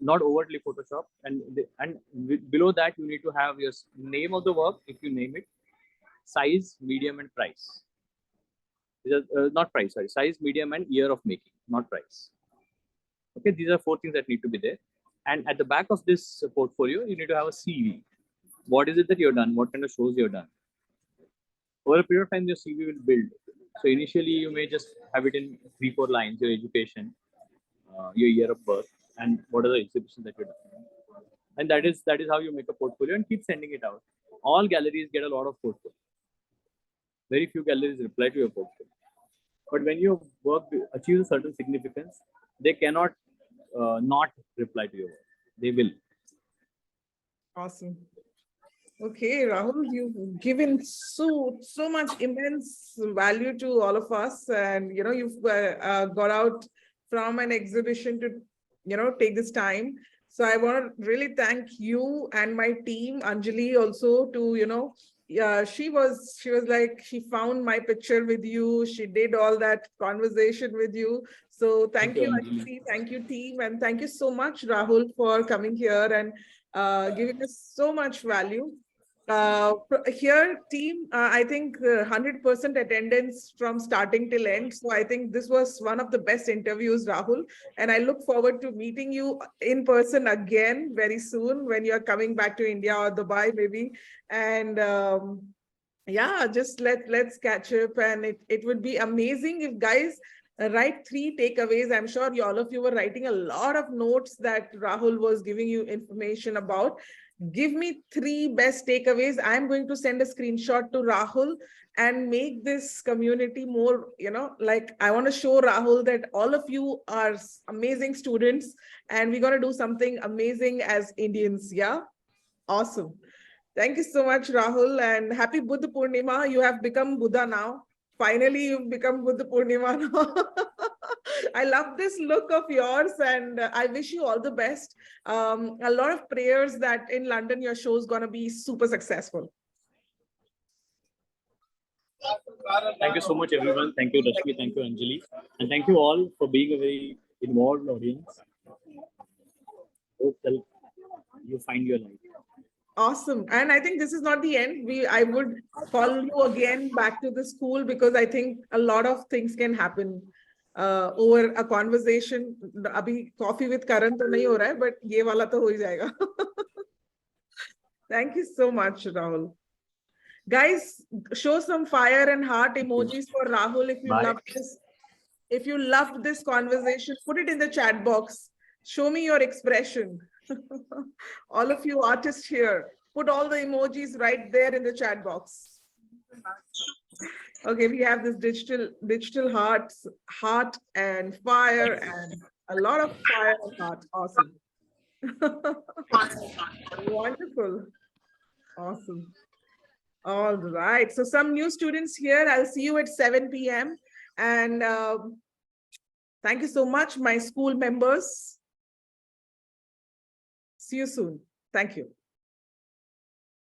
not overtly Photoshop. And below that, you need to have your name of the work, if you name it, size, medium, and price. Not price, sorry, size, medium, and year of making, not price. Okay, these are 4 things that need to be there. And at the back of this portfolio, you need to have a CV. What is it that you've done? What kind of shows you've done? Over a period of time, your CV will build. So initially, you may just have it in 3-4 lines: your education, your year of birth, and what are the exhibitions that you've done. And that is how you make a portfolio and keep sending it out. All galleries get a lot of portfolio. Very few galleries reply to your portfolio. But when your work achieves a certain significance, they cannot not reply to your work. They will. Awesome. Okay, Rahul, you've given so much immense value to all of us, and you've got out from an exhibition to take this time. So I want to really thank you and my team, Anjali, also to she was like, she found my picture with you, she did all that conversation with you. So thank you Anjali, thank you team, and thank you so much Rahul for coming here and giving us so much value. Here team, I think 100% attendance from starting till end. So I think this was one of the best interviews, Rahul, and I look forward to meeting you in person again very soon when you're coming back to India or Dubai maybe. And yeah, just let's catch up, and it would be amazing if guys write 3 takeaways. I'm sure all of you were writing a lot of notes that Rahul was giving you information about. Give me 3 best takeaways. I'm going to send a screenshot to Rahul and make this community more, like, I want to show Rahul that all of you are amazing students and we're going to do something amazing as Indians. Yeah. Awesome. Thank you so much, Rahul, and happy Buddha Purnima. You have become Buddha now. Finally, you've become Buddha Purnima now. I love this look of yours, and I wish you all the best. A lot of prayers that in London, your show is going to be super successful. Thank you so much, everyone. Thank you, Rashmi. Thank you, Anjali. And thank you all for being a very involved audience. Hope that you find your life. Awesome. And I think this is not the end. I would call you again back to the school because I think a lot of things can happen over a conversation. Abhi coffee with Karan to nahi ho raha hai, but ye wala to ho hi jayega. Thank you so much, Rahul. Guys, show some fire and heart emojis for Rahul if you Bye. love this. If you loved this conversation, put it in the chat box. Show me your expression. All of you artists here, put all the emojis right there in the chat box. Okay, we have this digital hearts, heart and fire, and a lot of fire and heart. Awesome. Wonderful. Awesome. All right. So some new students here. I'll see you at 7 p.m. And thank you so much, my school members. See you soon. Thank you.